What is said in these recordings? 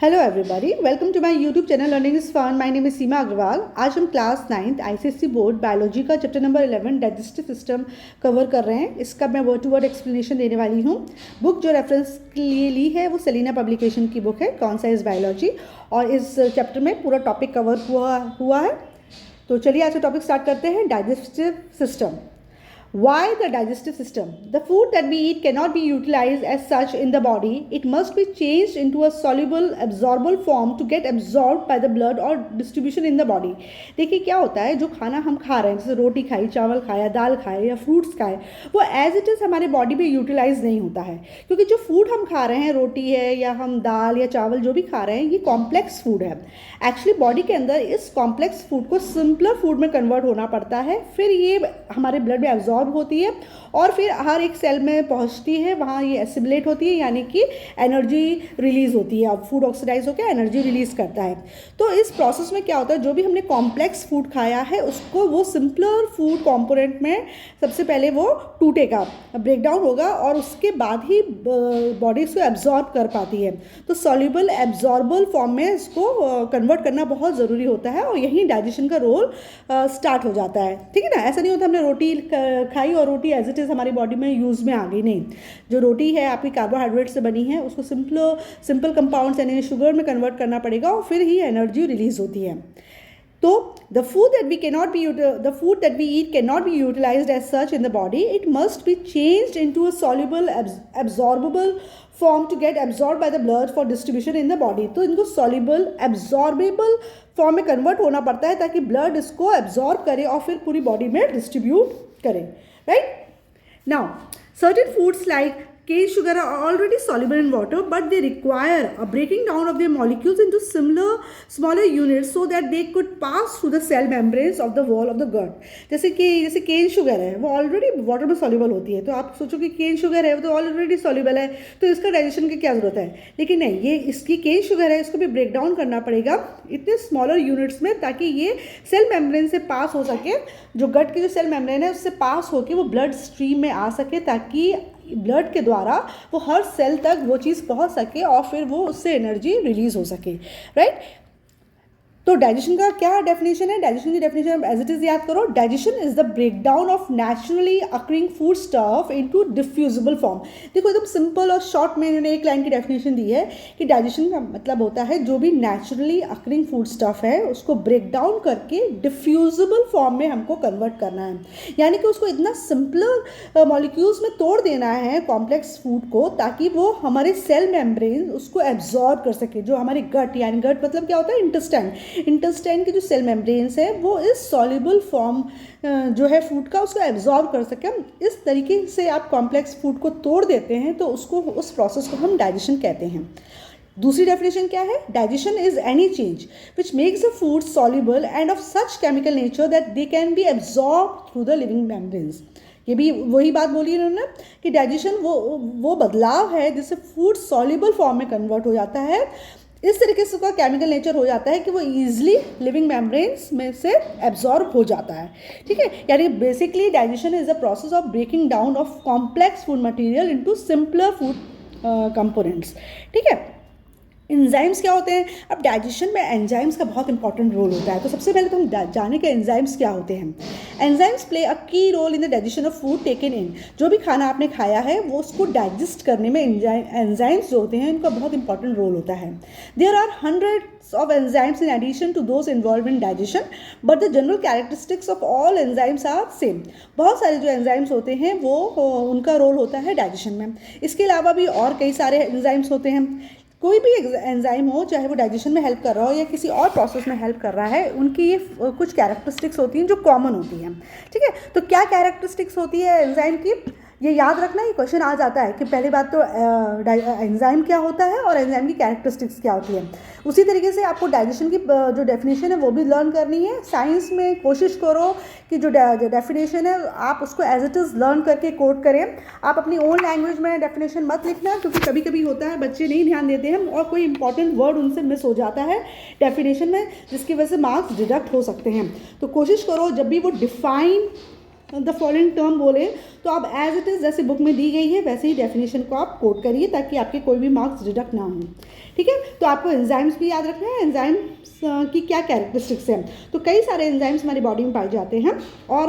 Hello everybody, welcome to my YouTube channel learning is fun. My name is Seema Agarwal. आज हम class 9th ICSE board biology का chapter number 11 digestive system cover कर रहे हैं। इसका मैं वर्ड टू वर्ड एक्सप्लेनेशन देने वाली हूँ। बुक जो रेफरेंस के लिए ली है वो सेलिना पब्लिकेशन की बुक है कॉन्साइज बायोलॉजी, और इस चैप्टर में पूरा टॉपिक कवर हुआ है। तो चलिए आज का टॉपिक स्टार्ट करते हैं। Digestive system. Why the digestive system? The food that we eat cannot be utilized as such in the body. It must be changed into a soluble, absorbable form to get absorbed by the blood or distribution in the body. देखिए क्या होता है, जो खाना हम खा रहे हैं, जैसे रोटी खाई, चावल खाया, दाल खाए या फ्रूट्स खाए, वो एज इट इज़ हमारे बॉडी में यूटिलाइज नहीं होता है, क्योंकि जो फूड हम खा रहे हैं, रोटी है या हम दाल या चावल जो भी खा रहे हैं, ये कॉम्प्लेक्स फूड है। एक्चुअली बॉडी के अंदर इस कॉम्प्लेक्स फूड को सिंपलर फूड में कन्वर्ट होना पड़ता है, फिर ये हमारे ब्लड में एब्जॉर्ब होती है और फिर हर एक सेल में पहुंचती है, वहाँ ये एसिमिलेट होती है, यानी कि एनर्जी रिलीज होती है। अब फूड ऑक्सीडाइज होकर एनर्जी रिलीज करता है। तो इस प्रोसेस में क्या होता है, जो भी हमने कॉम्प्लेक्स फूड खाया है उसको वो सिंपलर फूड कंपोनेंट में सबसे पहले वो टूटेगा, ब्रेकडाउन होगा, और उसके बाद ही बॉडी इसको एब्जॉर्ब कर पाती है। तो सॉल्युबल एब्जॉर्बल फॉर्म में इसको कन्वर्ट करना बहुत ज़रूरी होता है, और यहीं डाइजेशन का रोल स्टार्ट हो जाता है। ठीक है ना, ऐसा नहीं होता हमने रोटी खाई और रोटी एज इट इज़ हमारी बॉडी में यूज़ में आ गई। नहीं, जो रोटी है आपकी कार्बोहाइड्रेट से बनी है, उसको सिंपल कंपाउंड्स यानी शुगर में कन्वर्ट करना पड़ेगा और फिर ही एनर्जी रिलीज होती है। तो the food that we eat cannot be utilized as such in the body. It must be changed into a soluble absorbable form to get absorbed by the blood for distribution in the body. तो इनको soluble absorbable form में convert होना पड़ता है ताकि blood इसको absorb करे और फिर पूरी बॉडी में डिस्ट्रीब्यूट करे। Right now, certain foods like cane sugar are already soluble in water, but they require a breaking down of their molecules into smaller units so that they could pass through the cell membranes of the wall of the gut. जैसे cane sugar है, वो already water में soluble होती है। तो आप सोचो कि केन शुगर है, वो तो ऑलरेडी सॉल्युबल है, तो इसका डाइजेशन की क्या जरूरत है। लेकिन नहीं, ये इसकी केन शुगर है, इसको भी ब्रेक डाउन करना पड़ेगा इतने स्मॉलर यूनिट्स में ताकि ये सेल मेम्ब्रेन से पास हो सके। जो गट की जो सेल मेम्ब्रेन है उससे पास होकर वो ब्लड स्ट्रीम में आ सके, ताकि ब्लड के द्वारा वो हर सेल तक वो चीज़ पहुंच सके और फिर वो उससे एनर्जी रिलीज हो सके। राइट। तो डाइजेशन का क्या डेफिनेशन है? डाइजेशन की डेफिनेशन एज इट इज़ याद करो। Digestion is the breakdown of naturally occurring food stuff into diffusible form. देखो एकदम सिंपल और शॉर्ट में इन्होंने एक लाइन की डेफिनेशन दी है कि डाइजेशन का मतलब होता है जो भी नेचुरली अकरिंग फूड स्टफ है उसको ब्रेक डाउन करके डिफ्यूजिबल फॉर्म में हमको कन्वर्ट करना है, यानी कि उसको इतना सिंपलर मॉलिक्यूल्स में तोड़ देना है कॉम्प्लेक्स फूड को, ताकि वो हमारे सेल मेम्ब्रेन उसको एब्जॉर्ब कर सके। जो हमारी गट, यानी गट मतलब क्या होता है, इंटेस्टाइन के जो सेल मेम्ब्रेन्स है वो इस सॉल्युबल फॉर्म जो है फूड का उसको एब्जॉर्ब कर सके। इस तरीके से आप कॉम्प्लेक्स फूड को तोड़ देते हैं तो उसको, उस प्रोसेस को हम डाइजेशन कहते हैं। दूसरी डेफिनेशन क्या है? Digestion is any change which makes the food soluble end of such chemical nature that they can be absorb through the living membranes. ये भी वही बात बोली इन्होंने कि डाइजेशन वो बदलाव है जिससे फूड सॉल्युबल फॉर्म में कन्वर्ट हो जाता है। इस तरीके से उसका केमिकल नेचर हो जाता है कि वो ईजिली लिविंग मेम्ब्रेन्स में से एब्जॉर्ब हो जाता है। ठीक है, यानी basically digestion is the process of breaking down of complex food material into simpler food components. ठीक है, एंजाइम्स क्या होते हैं? अब डाइजेशन में एंजाइम्स का बहुत इंपॉर्टेंट रोल होता है। तो सबसे पहले तो हम जाने के एंजाइम्स क्या होते हैं। Enzymes play a key role in the digestion of food taken in. जो भी खाना आपने खाया है वो उसको डाइजेस्ट करने में एंजाइम्स जो होते हैं इनका बहुत इंपॉर्टेंट रोल होता है। There are hundreds of enzymes in addition to those involved in digestion, but the general characteristics of all enzymes are same. बहुत सारे जो एंजाइम्स होते हैं वो उनका रोल होता है डाइजेशन में। इसके अलावा भी और कई सारे एंजाइम्स होते हैं। कोई भी एंजाइम हो, चाहे वो डाइजेशन में हेल्प कर रहा हो या किसी और प्रोसेस में हेल्प कर रहा है, उनकी ये कुछ कैरेक्टरिस्टिक्स होती हैं जो कॉमन होती हैं। ठीक है, तो क्या कैरेक्टरिस्टिक्स होती है एंजाइम की, ये याद रखना। ये क्वेश्चन आ जाता है कि पहली बात तो एंजाइम क्या होता है और एंजाइम की कैरेक्टरिस्टिक्स क्या होती है। उसी तरीके से आपको डाइजेशन की जो डेफिनेशन है वो भी लर्न करनी है। साइंस में कोशिश करो कि जो डेफिनेशन है आप उसको एज इट इज़ लर्न करके कोट करें। आप अपनी ओन लैंग्वेज में डेफिनेशन मत लिखना, क्योंकि कभी कभी होता है बच्चे नहीं ध्यान देते हैं और कोई इंपॉर्टेंट वर्ड उनसे मिस हो जाता है डेफिनेशन में, जिसकी वजह से मार्क्स डिडक्ट हो सकते हैं। तो कोशिश करो जब भी वो डिफाइन द फॉलोइंग टर्म बोले तो आप एज इट इज़ जैसे बुक में दी गई है वैसे ही डेफिनेशन को आप कोट करिए ताकि आपके कोई भी मार्क्स डिडक्ट ना हो। ठीक है, तो आपको एंजाइम्स भी याद रखना है, एंजाइम्स की क्या कैरेक्टरिस्टिक्स हैं। तो कई सारे एंजाइम्स हमारी बॉडी में पाए जाते हैं और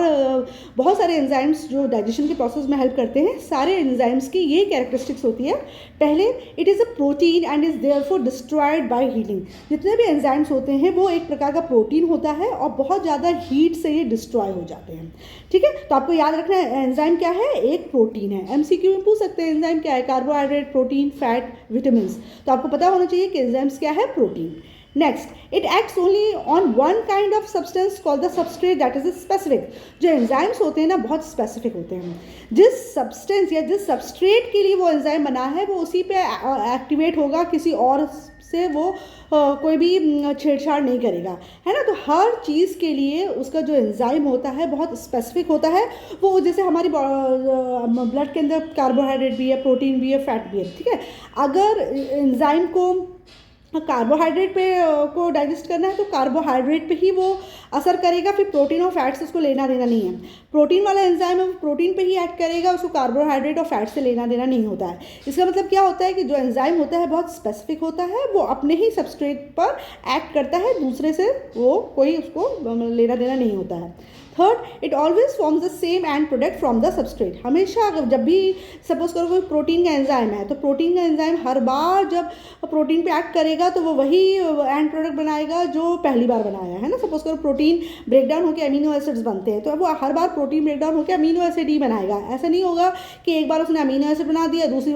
बहुत सारे एंजाइम्स जो डाइजेशन के प्रोसेस में हेल्प करते हैं। सारे एंजाइम्स की ये कैरेक्टरिस्टिक्स होती है, पहले it is a protein and is therefore destroyed by heating. जितने भी एंजाइम्स होते हैं वो एक प्रकार का प्रोटीन होता है और बहुत ज़्यादा हीट से ये डिस्ट्रॉय हो जाते हैं। ठीक है, तो आपको याद रखना है एंजाइम क्या है, एक प्रोटीन है। एमसीक्यू में पूछ सकते हैं एंजाइम क्या है, कार्बोहाइड्रेट, प्रोटीन, फैट, विटामिन। तो आपको पता होना चाहिए कि एंजाइम्स क्या है, protein. Next, it acts only on one kind of substance called the substrate that is specific. जो एंजाइम्स होते हैं ना बहुत स्पेसिफिक होते हैं, जिस सब्सटेंस या जिस सबस्ट्रेट के लिए वो एंजाइम बना है वो उसी पे एक्टिवेट होगा, किसी और से वो कोई भी छेड़छाड़ नहीं करेगा, है ना। तो हर चीज़ के लिए उसका जो एंजाइम होता है बहुत स्पेसिफिक होता है। वो जैसे हमारी ब्लड के अंदर कार्बोहाइड्रेट भी है, प्रोटीन भी है, फैट भी है। ठीक है, अगर एंजाइम को कार्बोहाइड्रेट पे को डाइजेस्ट करना है तो कार्बोहाइड्रेट पे ही वो असर करेगा, फिर प्रोटीन और फैट से उसको लेना देना नहीं है। प्रोटीन वाला एंजाइम है वो प्रोटीन पे ही एक्ट करेगा, उसको कार्बोहाइड्रेट और फैट से लेना देना नहीं होता है। इसका मतलब क्या होता है कि जो एंजाइम होता है बहुत स्पेसिफिक होता है, वो अपने ही सबस्ट्रेट पर एक्ट करता है, दूसरे से वो कोई उसको लेना देना नहीं होता है। Third, it always forms the same and product from the substrate. हमेशा अगर जब भी सपोज करो कोई प्रोटीन का एंजाइम है तो प्रोटीन का एंजाइम हर बार जब प्रोटीन पे एक्ट करेगा तो वो वही एंड प्रोडक्ट बनाएगा जो पहली बार बनाया है ना। सपोज करो प्रोटीन ब्रेकडाउन होकर अमीनो एसिड्स बनते हैं तो वो हर बार प्रोटीन ब्रेकडाउन होकर अमीनो एसिड ही बनाएगा। ऐसा नहीं होगा कि एक बार उसने अमीनो एसिड बना दिया, दूसरी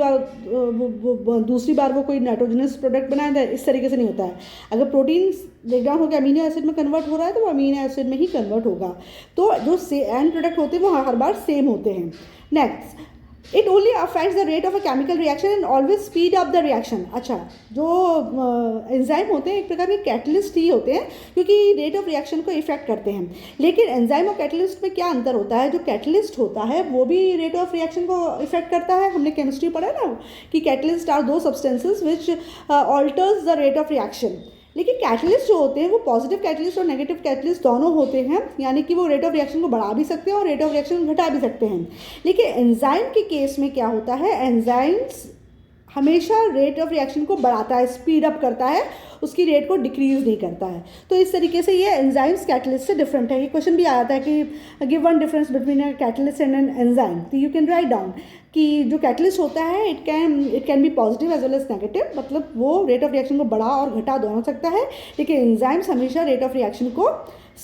बार वो कोई नाइट्रोजनस प्रोडक्ट बनाया था, इस तरीके से नहीं होता है। अगर प्रोटीन ब्रेकडाउन होकर अमीनो एसिड में कन्वर्ट हो रहा है तो वो अमीनो एसिड में ही कन्वर्ट होगा। तो जो एंड प्रोडक्ट होते हैं वो हर बार सेम होते हैं। Next, it only affects the rate of a chemical reaction and always speed up the reaction. अच्छा, जो एंजाइम होते हैं एक प्रकार के कैटलिस्ट ही होते हैं क्योंकि रेट ऑफ रिएक्शन को इफेक्ट करते हैं। लेकिन एंजाइम और कैटलिस्ट में क्या अंतर होता है, जो कैटलिस्ट होता है वो भी रेट ऑफ रिएक्शन को इफेक्ट करता है। हमने केमिस्ट्री पढ़ा ना कि कैटलिस्ट आर दो substances which alters the rate of reaction. लेकिन कैटलिस्ट जो होते हैं वो पॉजिटिव कैटलिस्ट और नेगेटिव कैटलिस्ट दोनों होते हैं, यानी कि वो रेट ऑफ रिएक्शन को बढ़ा भी सकते हैं और रेट ऑफ रिएक्शन घटा भी सकते हैं। लेकिन एंजाइम के केस में क्या होता है, एंजाइम्स हमेशा रेट ऑफ रिएक्शन को बढ़ाता है, स्पीड अप करता है, उसकी रेट को डिक्रीज नहीं करता है। तो इस तरीके से ये एंजाइम्स कैटलिस्ट से डिफरेंट है। ये क्वेश्चन भी आया था कि give one difference between a catalyst and an enzyme. तो यू कैन राइट डाउन कि जो कैटलिस्ट होता है it can be positive as well as negative, मतलब वो रेट ऑफ रिएक्शन को बढ़ा और घटा दोनों सकता है। लेकिन एंजाइम्स हमेशा रेट ऑफ रिएक्शन को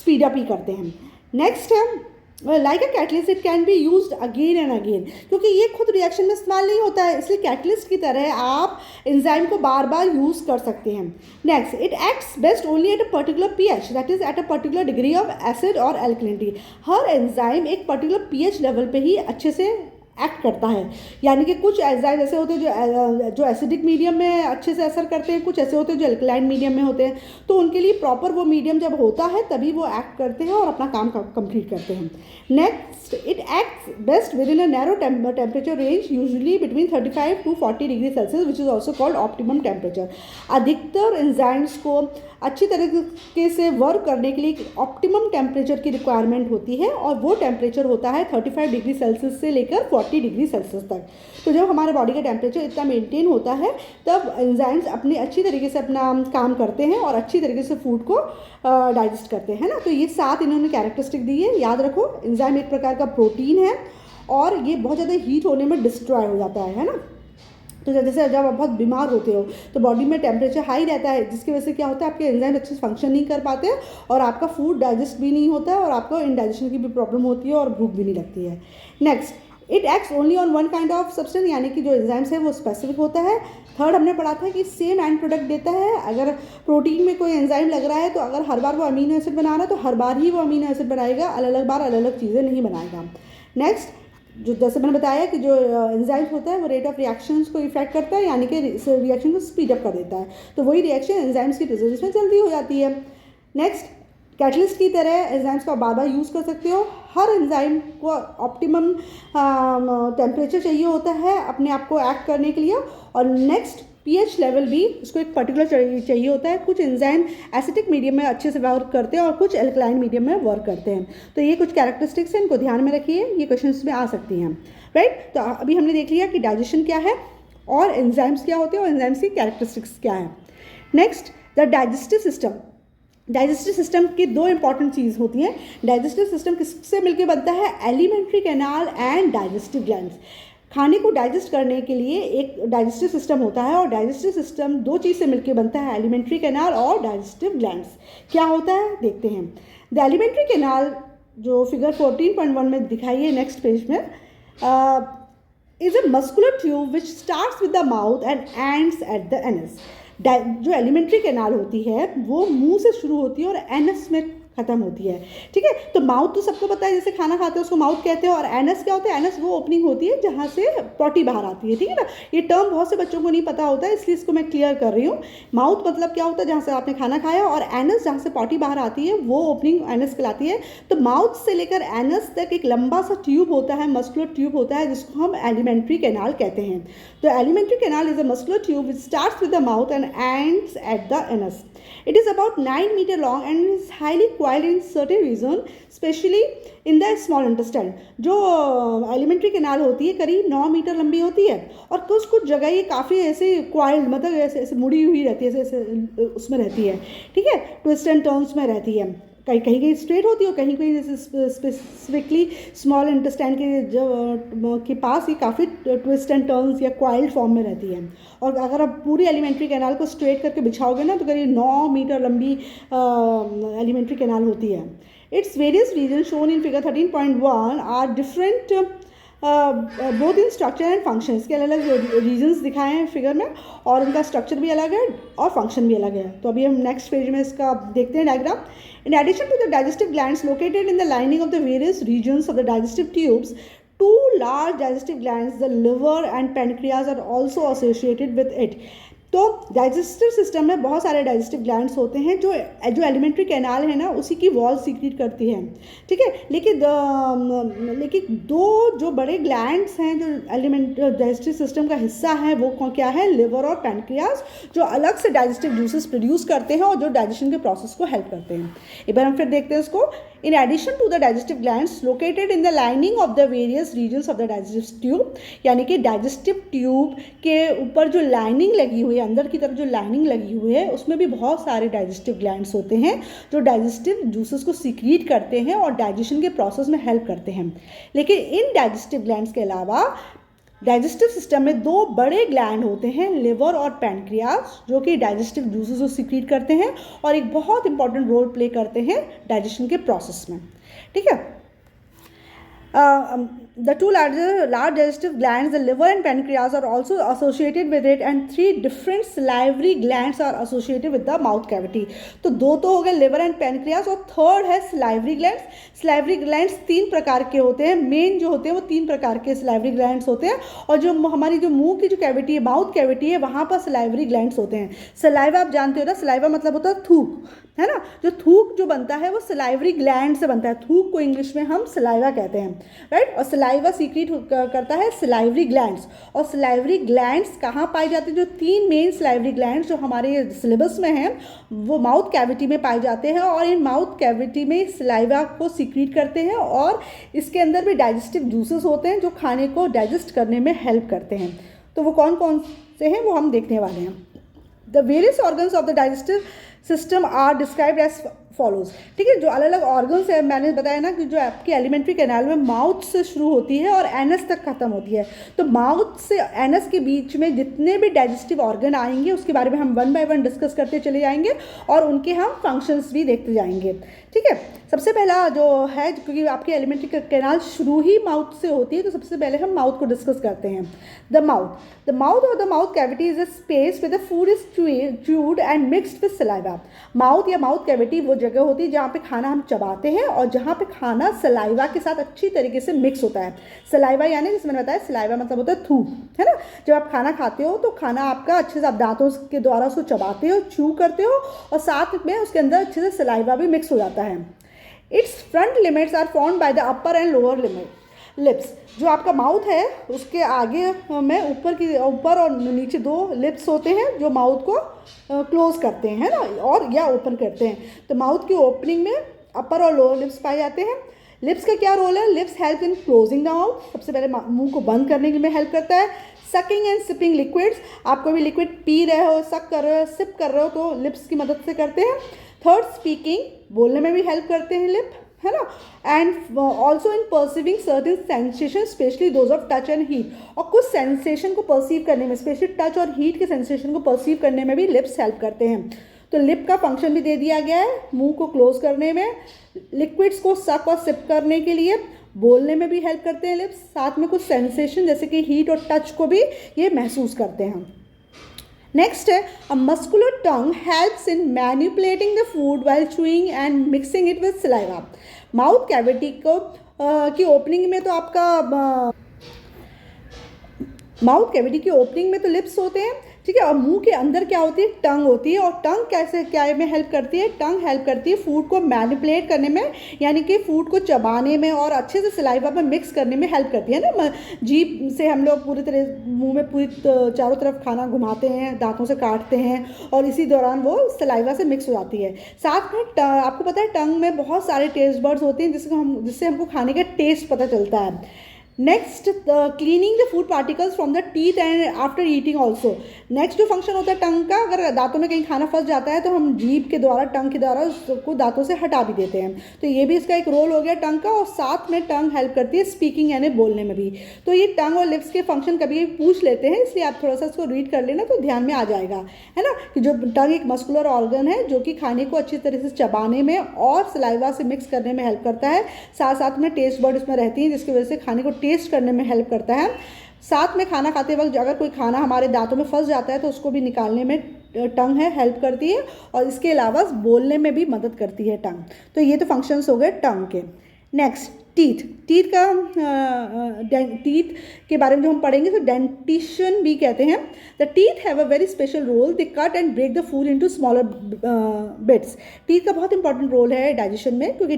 स्पीड अप ही करते हैं। नेक्स्ट है like a catalyst it can be used again and again, क्योंकि ये खुद रिएक्शन में इस्तेमाल नहीं होता है, इसलिए कैटलिस्ट की तरह आप एंजाइम को बार बार यूज़ कर सकते हैं। Next, it acts best only at a particular pH, that is at a particular degree of acid और एल्कलिनिटी। हर एंजाइम एक पर्टिकुलर पीएच लेवल पे ही अच्छे से एक्ट करता है, यानी कि कुछ एंजाइम ऐसे होते हैं जो एसिडिक मीडियम में अच्छे से असर करते हैं, कुछ ऐसे होते हैं जो एल्कलाइन मीडियम में होते हैं। तो उनके लिए प्रॉपर वो मीडियम जब होता है तभी वो एक्ट करते हैं और अपना काम कंप्लीट करते हैं। Next, it acts best with in a narrow temperature range usually between 35 to 40 degree Celsius which is also called optimum temperature. अधिकतर एंजाइम्स को अच्छी तरीके से वर्क करने के लिए ऑप्टिमम टेम्परेचर की रिक्वायरमेंट होती है और वो टेम्परेचर होता है 35 डिग्री सेल्सियस से लेकर 40 डिग्री सेल्सियस तक। तो जब हमारे बॉडी का टेम्परेचर इतना मेंटेन होता है तब एंजाइम्स अपनी अच्छी तरीके से अपना काम करते हैं और अच्छी तरीके से फूड को डाइजेस्ट करते हैं ना। तो ये 7 इन्होंने कैरेक्टरिस्टिक दी है, याद रखो। एंजाइम एक प्रकार का प्रोटीन है और ये बहुत ज़्यादा हीट होने में डिस्ट्रॉय हो जाता है ना। तो जैसे जब आप बहुत बीमार होते हो तो बॉडी में टेम्परेचर हाई रहता है, जिसकी वजह से क्या होता है आपके एंजाइम अच्छे से फंक्शन नहीं कर पाते हैं और आपका फूड डाइजेस्ट भी नहीं होता है और आपको इंडाइजेशन की भी प्रॉब्लम होती है और भूख भी नहीं लगती है। Next, it acts only on one kind of substance, यानी कि जो एंजाइम्स है वो स्पेसिफिक होता है। थर्ड, हमने पढ़ा था कि सेम एंड प्रोडक्ट देता है। अगर प्रोटीन में कोई एंजाइम लग रहा है तो अगर हर बार वो अमीनो एसिड बना रहा है तो हर बार ही वो अमीनो एसिड बनाएगा, अलग अलग बार अलग अलग चीज़ें नहीं बनाएगा। नेक्स्ट, जो जैसे मैंने बताया कि जो एंजाइम्स होता है वो रेट ऑफ रिएक्शंस को इफेक्ट करता है, यानी कि रिएक्शन को स्पीड अप कर देता है। तो वही रिएक्शन एंजाइम्स की प्रेजेंस में जल्दी हो जाती है। नेक्स्ट, कैटलिस्ट की तरह एंजाइम्स को बार बार यूज़ कर सकते हो। हर एंजाइम को ऑप्टिमम टेम्परेचर चाहिए होता है अपने आप को एक्ट करने के लिए। और नेक्स्ट, पीएच लेवल भी उसको एक पर्टिकुलर चाहिए होता है। कुछ एंजाइम एसिडिक मीडियम में अच्छे से वर्क करते हैं और कुछ एल्कलाइन मीडियम में वर्क करते हैं। तो ये कुछ कैरेक्टरिस्टिक्स हैं, इनको ध्यान में रखिए, ये क्वेश्चंस में आ सकती हैं, राइट। तो अभी हमने देख लिया कि डाइजेशन क्या है और एंजाइम्स क्या होते हैं और एंजाइम्स की कैरेक्टरिस्टिक्स क्या है। Next, the digestive system. Digestive system की दो इंपॉर्टेंट चीज़ होती हैं। डाइजेस्टिव सिस्टम किससे मिलकर बनता है? Alimentary canal and digestive glands. खाने को डाइजेस्ट करने के लिए एक डाइजेस्टिव सिस्टम होता है और डाइजेस्टिव सिस्टम दो चीज़ से मिलकर बनता है, एलिमेंट्री कैनाल और डाइजेस्टिव ग्लैंड्स। क्या होता है देखते हैं। द एलिमेंट्री कैनाल जो फिगर 14.1 में दिखाई है नेक्स्ट पेज में, is a muscular tube which starts with the mouth and ends at the anus. जो एलिमेंट्री कैनाल होती है वो मुंह से शुरू होती है और एनस में खत्म होती है, ठीक है। तो माउथ तो सबको पता है, जैसे खाना खाते हैं उसको माउथ कहते हैं, और एनस क्या होता है? एनस वो ओपनिंग होती है जहाँ से पॉटी बाहर आती है, ठीक है ना। ये टर्म बहुत से बच्चों को नहीं पता होता है, इसलिए इसको मैं क्लियर कर रही हूँ। माउथ मतलब क्या होता है? जहाँ से आपने खाना खाया, और एनस जहाँ से पॉटी बाहर आती है वो ओपनिंग एनस कहलाती है। तो माउथ से लेकर एनस तक एक लंबा सा ट्यूब होता है, मस्कुलर ट्यूब होता है, जिसको हम एलिमेंट्री कैनाल कहते हैं। तो alimentary canal is a muscular tube which starts with the mouth and ends at the anus. It is about 9 meter long and is highly coiled in certain region, especially in the small intestine. जो elementary canal होती है करीब 9 metre लंबी होती है और कुछ कुछ जगह ये काफ़ी ऐसे क्वाइल्ड, मतलब ऐसे ऐसे मुड़ी हुई रहती है, ऐसे ऐसे उसमें रहती है, ठीक है, ट्विस्ट एंड टर्न्स में रहती है। कहीं कहीं स्ट्रेट होती है और कहीं कहीं जैसे स्पेसिफिकली स्मॉल इंटेस्टाइन के पास ये काफ़ी ट्विस्ट एंड टर्न्स या क्वाइल्ड फॉर्म में रहती है। और अगर आप पूरी एलिमेंट्री कैनाल को स्ट्रेट करके बिछाओगे ना तो करीब 9 मीटर लंबी एलिमेंट्री कैनाल होती है। Its various region shown in figure 13.1 are different both in structure and function. इसके अलग अलग रीजन्स दिखाए हैं फिगर में और उनका स्ट्रक्चर भी अलग है और फंक्शन भी अलग है। तो अभी हम नेक्स्ट पेज में इसका देखते हैं diagram. In addition to the digestive glands located in the lining of the various regions of the digestive tubes, two large digestive glands, the liver and pancreas, are also associated with it. तो digestive system में बहुत सारे digestive glands होते हैं जो alimentary canal है ना उसी की वॉल सीक्रेट करती है, ठीक है। लेकिन दो जो बड़े ग्लैंड्स हैं जो डाइजेस्टिव सिस्टम का हिस्सा है वो क्या है? लिवर और पैनक्रियास, जो अलग से डाइजेस्टिव जूसेस प्रोड्यूस करते हैं और जो डाइजेशन के प्रोसेस को हेल्प करते हैं। एक बार हम फिर देखते हैं इसको। In addition to the digestive glands located in the lining of the various regions of the digestive tube, यानी कि डाइजेस्टिव ट्यूब के ऊपर जो लाइनिंग लगी हुई है, अंदर की तरफ जो लाइनिंग लगी हुई है, उसमें भी बहुत सारे डाइजेस्टिव ग्लैंड्स होते हैं जो डाइजेस्टिव जूसेस को सीक्रेट करते हैं और डाइजेशन के प्रोसेस में हेल्प करते हैं। लेकिन इन डाइजेस्टिव ग्लैंड्स के अलावा डाइजेस्टिव सिस्टम में दो बड़े ग्लैंड होते हैं, लिवर और पैनक्रियास, जो कि डाइजेस्टिव जूसेस को सीक्रेट करते हैं और एक बहुत इंपॉर्टेंट रोल प्ले करते हैं डाइजेशन के प्रोसेस में, ठीक है। The two large digestive glands, the liver and pancreas, are also associated with it, and 3 different salivary glands are associated with the mouth cavity. तो दो तो हो गए लिवर एंड पैनक्रियास और थर्ड है सलाइवरी ग्लैंड्स। सलाइवरी ग्लैंड्स 3 प्रकार के होते हैं, मेन जो होते हैं वो 3 प्रकार के सलाइवरी ग्लैंड्स होते हैं और जो हमारी जो मुंह की जो कैविटी है, माउथ कैविटी है, वहाँ पर सलाइवरी ग्लैंड्स होते हैं। सलाइवा आप जानते हो ना, सलाइवा मतलब होता है थूक, है ना। जो थूक जो बनता है वो सलाइवरी ग्लैंड से बनता है। थूक को इंग्लिश में हम सलाइवा कहते हैं, राइट। और सलाइवा सीक्रेट करता है सलाइवरी ग्लैंड्स। और सलाइवरी ग्लैंड्स कहाँ पाई जाती है? जो 3 मेन सलाइवरी ग्लैंड्स जो हमारे सिलेबस में हैं वो माउथ कैविटी में पाए जाते हैं और इन माउथ कैविटी में सलाइवा को सीक्रेट करते हैं और इसके अंदर भी डाइजेस्टिव जूसेस होते हैं जो खाने को डाइजेस्ट करने में हेल्प करते हैं। तो वो कौन कौन से हैं वो हम देखने वाले हैं। The various organs of the digestive system are described as follows, ठीक है। जो अलग अलग ऑर्गन्स है, मैंने बताया ना कि जो आपकी एलिमेंट्री कैनाल में माउथ से शुरू होती है और एनस तक खत्म होती है। तो माउथ से एनस के बीच में जितने भी डाइजेस्टिव ऑर्गन आएंगे उसके बारे में हम 1 बाय 1 डिस्कस करते चले जाएंगे और उनके हम फंक्शंस भी देखते जाएंगे, ठीक है। सबसे पहला जो है, क्योंकि आपकी एलिमेंट्री कैनाल शुरू ही माउथ से होती है, तो सबसे पहले हम माउथ को डिस्कस करते हैं। द माउथ और the mouth cavity is a space with the food is chewed and mixed with saliva. Mouth या माउथ कैविटी वो जगह होती है जहाँ पे खाना हम चबाते हैं और जहाँ पे खाना सलाइवा के साथ अच्छी तरीके से मिक्स होता है। सलाइवा यानी जिसमें मैंने बताया सलाइवा मतलब होता है थूक, है ना। जब आप खाना खाते हो तो खाना आपका अच्छे से आप दांतों के द्वारा उसको चबाते हो, च्यू करते हो और साथ में उसके अंदर अच्छे से सलाइवा भी मिक्स हो जाता है। Its front limits are formed by the upper and lower limit. Lips, जो आपका माउथ है उसके आगे में ऊपर और नीचे 2 लिप्स होते हैं जो माउथ को क्लोज करते हैं ना, और या ओपन करते हैं। तो माउथ की ओपनिंग में अपर और लोअर लिप्स पाए जाते हैं। लिप्स का क्या रोल है? Lips help in closing the mouth, सबसे पहले मुंह को बंद करने में हेल्प करता है। सकिंग एंड सिपिंग लिक्विड्स, आप कोई भी लिक्विड पी रहे हो, सक कर रहे हो, सिप कर रहे हो तो लिप्स की मदद से करते हैं। थर्ड, स्पीकिंग, बोलने में भी हेल्प करते हैं लिप, है ना। And also in perceiving certain sensation specially those of touch and heat, और कुछ सेंसेशन को परसीव करने में, स्पेशली टच और हीट के सेंसेशन को परसीव करने में भी लिप्स हेल्प करते हैं। तो लिप का फंक्शन भी दे दिया गया है, मुंह को क्लोज करने में, लिक्विड्स को सक और सिप करने के लिए, बोलने में भी हेल्प करते हैं लिप्स, साथ में कुछ सेंसेशन जैसे कि हीट और टच को भी ये महसूस करते हैं। नेक्स्ट है, a muscular tongue helps in manipulating the food while chewing and mixing it with saliva. Mouth cavity को की ओपनिंग में तो आपका माउथ कैविटी की ओपनिंग में तो लिप्स होते हैं, ठीक है, और मुंह के अंदर क्या होती है? टंग होती है। और टंग कैसे क्या में हेल्प करती है? टंग हेल्प करती है फूड को मैनिपुलेट करने में, यानी कि फूड को चबाने में और अच्छे से सलाइवा में मिक्स करने में हेल्प करती है ना। जीभ से हम लोग पूरी तरह मुंह में पूरी चारों तरफ खाना घुमाते हैं, दांतों से काटते हैं, और इसी दौरान वो सलाइवा से मिक्स हो जाती है। साथ में आपको पता है टंग में बहुत सारे टेस्ट बर्ड्स होते हैं जिससे हमको खाने का टेस्ट पता चलता है। Next, cleaning the food particles from the teeth and after eating also. Next जो फंक्शन होता है टंग का, अगर दांतों में कहीं खाना फंस जाता है तो हम जीभ के द्वारा, टंग के द्वारा उसको दांतों से हटा भी देते हैं। तो ये भी इसका एक रोल हो गया टंग का। और साथ में टंग हेल्प करती है स्पीकिंग यानी बोलने में भी। तो ये टंग और लिप्स के फंक्शन कभी पूछ लेते हैं, इसलिए आप थोड़ा सा इसको रीड कर लेना तो ध्यान में आ जाएगा, है ना, कि जो टंग एक मस्कुलर ऑर्गन है जो कि खाने को अच्छी तरह से चबाने में और सलाइवा से मिक्स करने में हेल्प करता है। साथ साथ में टेस्ट बर्ड इसमें रहती हैं जिसकी वजह से खाने को टेस्ट करने में हेल्प करता है। साथ में खाना खाते वक्त अगर कोई खाना हमारे दांतों में फंस जाता है तो उसको भी निकालने में टंग है हेल्प करती है, और इसके अलावा बोलने में भी मदद करती है टंग। तो ये तो फंक्शंस हो गए टंग के। Next, teeth. टीथ के बारे में जो हम पढ़ेंगे तो डेंटिशन भी कहते हैं। The teeth have a very special role, they cut and break the food into smaller bits. Teeth का बहुत इंपॉर्टेंट रोल है डाइजेशन में, क्योंकि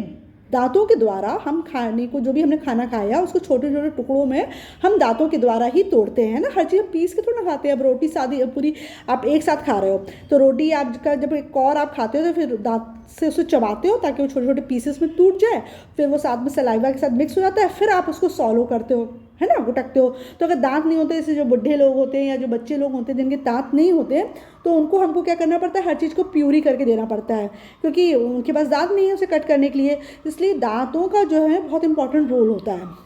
दांतों के द्वारा हम खाने को, जो भी हमने खाना खाया उसको छोटे छोटे टुकड़ों में हम दांतों के द्वारा ही तोड़ते हैं ना। हर चीज़ पीस के थोड़ा खाते हैं। अब रोटी सादी पूरी आप एक साथ खा रहे हो तो रोटी आपका जब एक और आप खाते हो तो फिर दांत से उसे चबाते हो ताकि वो छोटे छोटे पीसेस में टूट जाए, फिर वो साथ में सलाइवा के साथ मिक्स हो जाता है, फिर आप उसको सॉलो करते हो, है ना, गुटकते हो। तो अगर दांत नहीं होते, जैसे जो बुढ़े लोग होते हैं या जो बच्चे लोग होते हैं जिनके दांत नहीं होते, तो उनको हमको क्या करना पड़ता है? हर चीज़ को प्यूरी करके देना पड़ता है, क्योंकि उनके पास दांत नहीं है उसे कट करने के लिए। इसलिए दांतों का जो है बहुत इंपॉर्टेंट रोल होता है।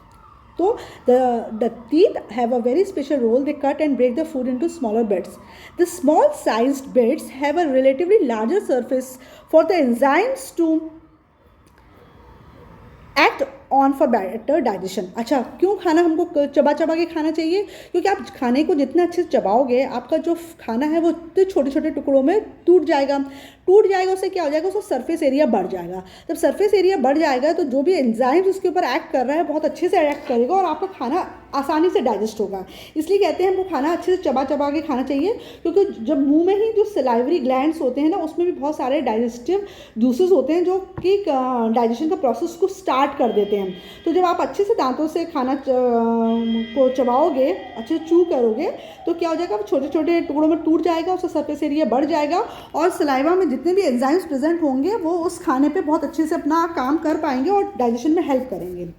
तो the teeth have a very special role. They cut and break the food into smaller bits. The small sized bits have a relatively larger surface for the enzymes to act on for better digestion. अच्छा, क्यों खाना हमको चबा चबा के खाना चाहिए? क्योंकि आप खाने को जितना अच्छे से चबाओगे आपका जो खाना है वो इतने छोटे छोटे टुकड़ों में टूट जाएगा। उससे क्या हो जाएगा? उसका सरफेस एरिया बढ़ जाएगा। जब सरफेस एरिया बढ़ जाएगा तो जो भी एंजाइम्स उसके ऊपर एक्ट कर रहा है बहुत अच्छे से एक्ट करेगा और आपका खाना आसानी से डाइजेस्ट होगा। इसलिए कहते हैं हमको खाना अच्छे से चबा चबा के खाना चाहिए, क्योंकि जब मुंह में ही जो सलाइवरी ग्लैंड्स होते हैं ना उसमें भी बहुत सारे डाइजेस्टिव जूसेस होते हैं जो कि डाइजेशन का प्रोसेस को स्टार्ट कर देते हैं। तो जब आप अच्छे से दांतों से खाना को चबाओगे, अच्छे से चू करोगे, तो क्या हो जाएगा? छोटे छोटे टुकड़ों में टूट जाएगा, उसका सरफेस एरिया बढ़ जाएगा और सलाइवा में जितने भी एंजाइम्स प्रेजेंट होंगे वो उस खाने पे बहुत अच्छे से अपना काम कर पाएंगे और डाइजेशन में हेल्प करेंगे।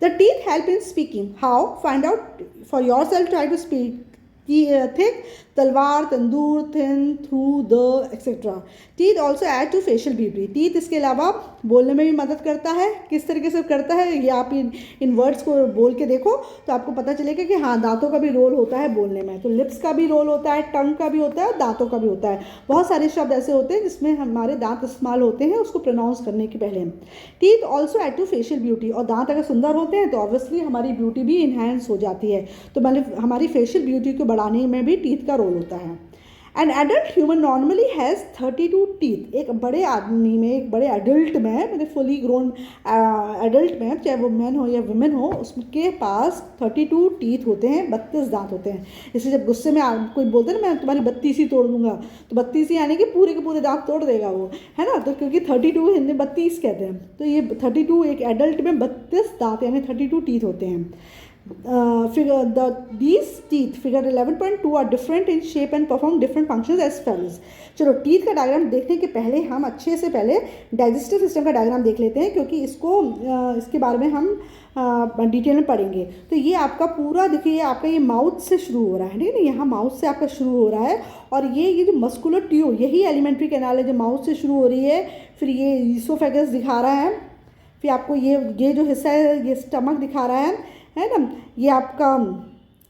The teeth help in speaking. How? Find out for yourself. Try to speak. Thick, तलवार, तंदूर, thin, through, the, etc. Teeth also add to facial beauty. Teeth इसके अलावा बोलने में भी मदद करता है। किस तरीके से करता है ये आप इन वर्ड्स को बोल के देखो तो आपको पता चलेगा कि हाँ, दांतों का भी रोल होता है बोलने में। तो लिप्स का भी रोल होता है, टंग का भी होता है, दांतों का भी होता है। बहुत सारे शब्द ऐसे होते हैं जिसमें हमारे दांत इस्तेमाल होते हैं उसको प्रोनाउंस करने के पहले। Teeth also add to facial beauty. और दांत अगर सुंदर होते हैं तो ऑब्वियसली हमारी ब्यूटी भी इन्हेंस हो जाती है। तो मतलब हमारी फेशियल ब्यूटी को बढ़ाने में भी टीथ का रोल होता है। N adult human normally has 32 teeth. एक बड़े आदमी में, एक बड़े एडल्ट में, मतलब फुली ग्रोन एडल्ट में, चाहे वो मैन हो या वुमेन हो, उसके पास 32 टीथ होते हैं, 32 दांत होते हैं। इसलिए जब गुस्से में कोई बोलते हैं ना मैं तुम्हारी 32 ही तोड़ दूंगा, तो 32 ही यानी कि पूरे के पूरे दांत तोड़ देगा वो, है ना। तो क्योंकि 32 हिंदी 32 कहते हैं, तो ये 32 एक एडल्ट में 32 दांत यानी 32 टीथ होते हैं। these teeth figure 11.2 are different in shape and perform different functions as follows। चलो टीथ का डायग्राम देखने के पहले हम अच्छे से पहले डाइजेस्टिव सिस्टम का डायग्राम देख लेते हैं, क्योंकि इसके बारे में हम डिटेल में पढ़ेंगे। तो ये आपका पूरा देखिए, आपका ये माउथ से शुरू हो रहा है, ठीक है ना, यहाँ माउथ से आपका शुरू हो रहा है, और ये जो मस्कुलर ट्यूब, यही एलिमेंट्री कैनाल है जो माउथ से शुरू हो रही है। फिर ये ईसोफेगस दिखा रहा है, फिर आपको ये जो हिस्सा है ये स्टमक दिखा रहा है ना, ये आपका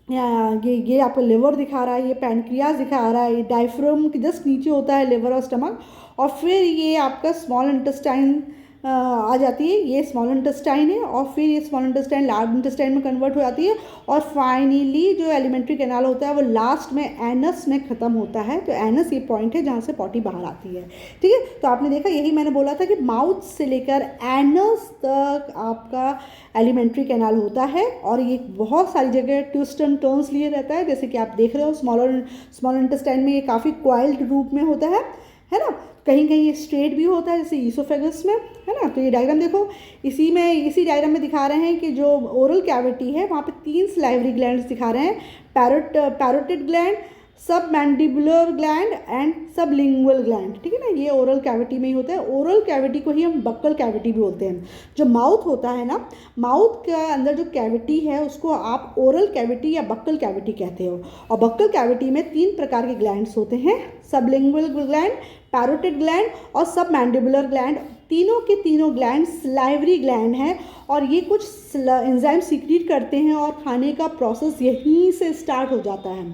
ये आपका लिवर दिखा रहा है, ये पैनक्रियाज दिखा रहा है, ये डायफ्राम के जस्ट नीचे होता है लिवर और स्टमक, और फिर ये आपका स्मॉल इंटेस्टाइन आ जाती है, ये स्मॉल इंटेस्टाइन है, और फिर ये स्मॉल इंटेस्टाइन लार्ज इंटेस्टाइन में कन्वर्ट हो जाती है, और फाइनली जो एलिमेंट्री कैनाल होता है वो लास्ट में एनस में ख़त्म होता है। तो एनस ये पॉइंट है जहाँ से पॉटी बाहर आती है, ठीक है। तो आपने देखा, यही मैंने बोला था कि माउथ से लेकर एनस तक आपका एलिमेंट्री कैनाल होता है, और ये बहुत सारी जगह ट्विस्ट एंड टर्न्स लिए रहता है, जैसे कि आप देख रहे हो स्मॉल इंटेस्टाइन में ये काफ़ी क्वाइल्ड रूप में होता है ना। कहीं कहीं ये स्ट्रेट भी होता है जैसे ईसोफेगस में, है ना। तो ये डायग्राम देखो, इसी डायग्राम में दिखा रहे हैं कि जो ओरल कैविटी है वहाँ पे 3 सलाइवरी ग्लैंड्स दिखा रहे हैं, पैरोटिड ग्लैंड, सब mandibular gland and sublingual gland, ठीक है ना। ये ओरल कैविटी में ही होता है। ओरल कैविटी को ही हम बक्कल कैविटी भी बोलते हैं। जो माउथ होता है ना, माउथ के अंदर जो कैविटी है उसको आप ओरल कैविटी या बक्कल कैविटी कहते हो। और बक्कल कैविटी में 3 प्रकार के ग्लैंड्स होते हैं, सबलिंगुअल ग्लैंड, पैरोटिड ग्लैंड और सब मैंडिबुलर ग्लैंड। तीनों के तीनों ग्लैंड सलाइवरी ग्लैंड हैं, और ये कुछ एंजाइम सीक्रेट करते हैं, और खाने का प्रोसेस यहीं से स्टार्ट हो जाता है।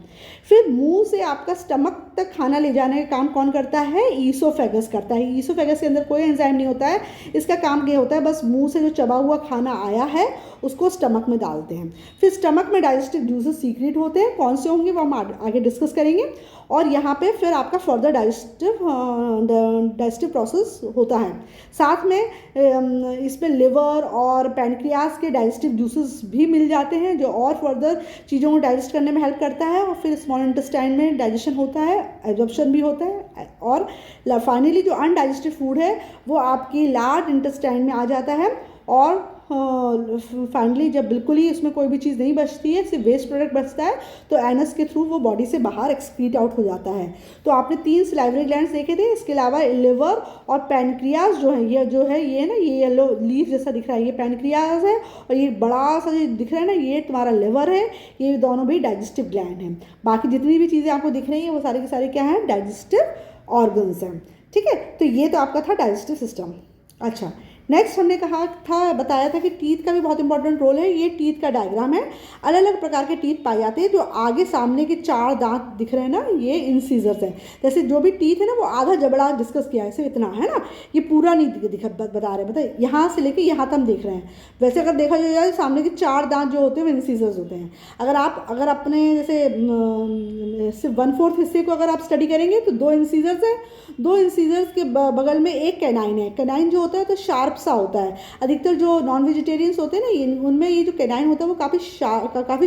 फिर मुंह से आपका स्टमक तक खाना ले जाने का काम कौन करता है? ईसोफेगस करता है। ईसोफेगस के अंदर कोई एंजाइम नहीं होता है, इसका काम ये होता है बस मुंह से जो चबा हुआ खाना आया है उसको स्टमक में डालते हैं। फिर स्टमक में डाइजेस्टिव जूसेस सीक्रेट होते हैं, कौन से होंगे वो हम आगे डिस्कस करेंगे। और यहाँ पे फिर आपका फर्दर डाइजेस्टिव प्रोसेस होता है। साथ में इसमें लिवर और पैनक्रियाज के डाइजेस्टिव जूसेस भी मिल जाते हैं, जो और फर्दर चीज़ों को डाइजेस्ट करने में हेल्प करता है। और फिर स्मॉल इंटेस्टाइन में डाइजेशन होता है, एब्जॉर्प्शन भी होता है, और फाइनली जो अनडाइजेस्टेड फूड है वो आपकी लार्ज इंटेस्टाइन में आ जाता है। और फाइनली जब बिल्कुल ही उसमें कोई भी चीज़ नहीं बचती है, सिर्फ वेस्ट प्रोडक्ट बचता है, तो एनस के थ्रू वो बॉडी से बाहर एक्सक्रीट आउट हो जाता है। तो आपने 3 सलाइवरी ग्लैंड्स देखे थे, इसके अलावा लिवर और पैनक्रियाज जो है, ये ना, ये येलो लीफ जैसा दिख रहा है, ये पैनक्रियाज है, और ये बड़ा सा जो दिख रहा है ना, ये तुम्हारा लिवर है। ये दोनों भी डाइजेस्टिव ग्लैंड हैं। बाकी जितनी भी चीज़ें आपको दिख रही हैं वो सारे के सारे क्या हैं? डाइजेस्टिव ऑर्गन्स हैं, ठीक है। तो ये तो आपका था डाइजेस्टिव सिस्टम। अच्छा, नेक्स्ट हमने बताया था कि टीथ का भी बहुत इंपॉर्टेंट रोल है। ये टीथ का डायग्राम है। अलग अलग प्रकार के टीथ पाए जाते हैं। जो आगे सामने के 4 दांत दिख रहे हैं ना, ये इंसीजर्स हैं। जैसे जो भी टीथ है ना वो आधा जबड़ा डिस्कस किया है, सिर्फ इतना है ना, ये पूरा नहीं बता रहे, बताइए यहाँ से लेके यहाँ तक हम देख रहे हैं। वैसे अगर देखा जाए सामने के 4 दांत जो होते हैं वो इंसीजर्स होते हैं। अगर अपने जैसे सिर्फ 1/4 हिस्से को अगर आप स्टडी करेंगे तो 2 इंसीजर्स हैं। 2 इंसीजर्स के बगल में एक कैनाइन है। कैनाइन जो होता है तो शार्प सा होता है। अधिकतर जो नॉन वेजिटेरियंस होते हैं ना, उनमें ये जो कैनाइन होता है वो काफ़ी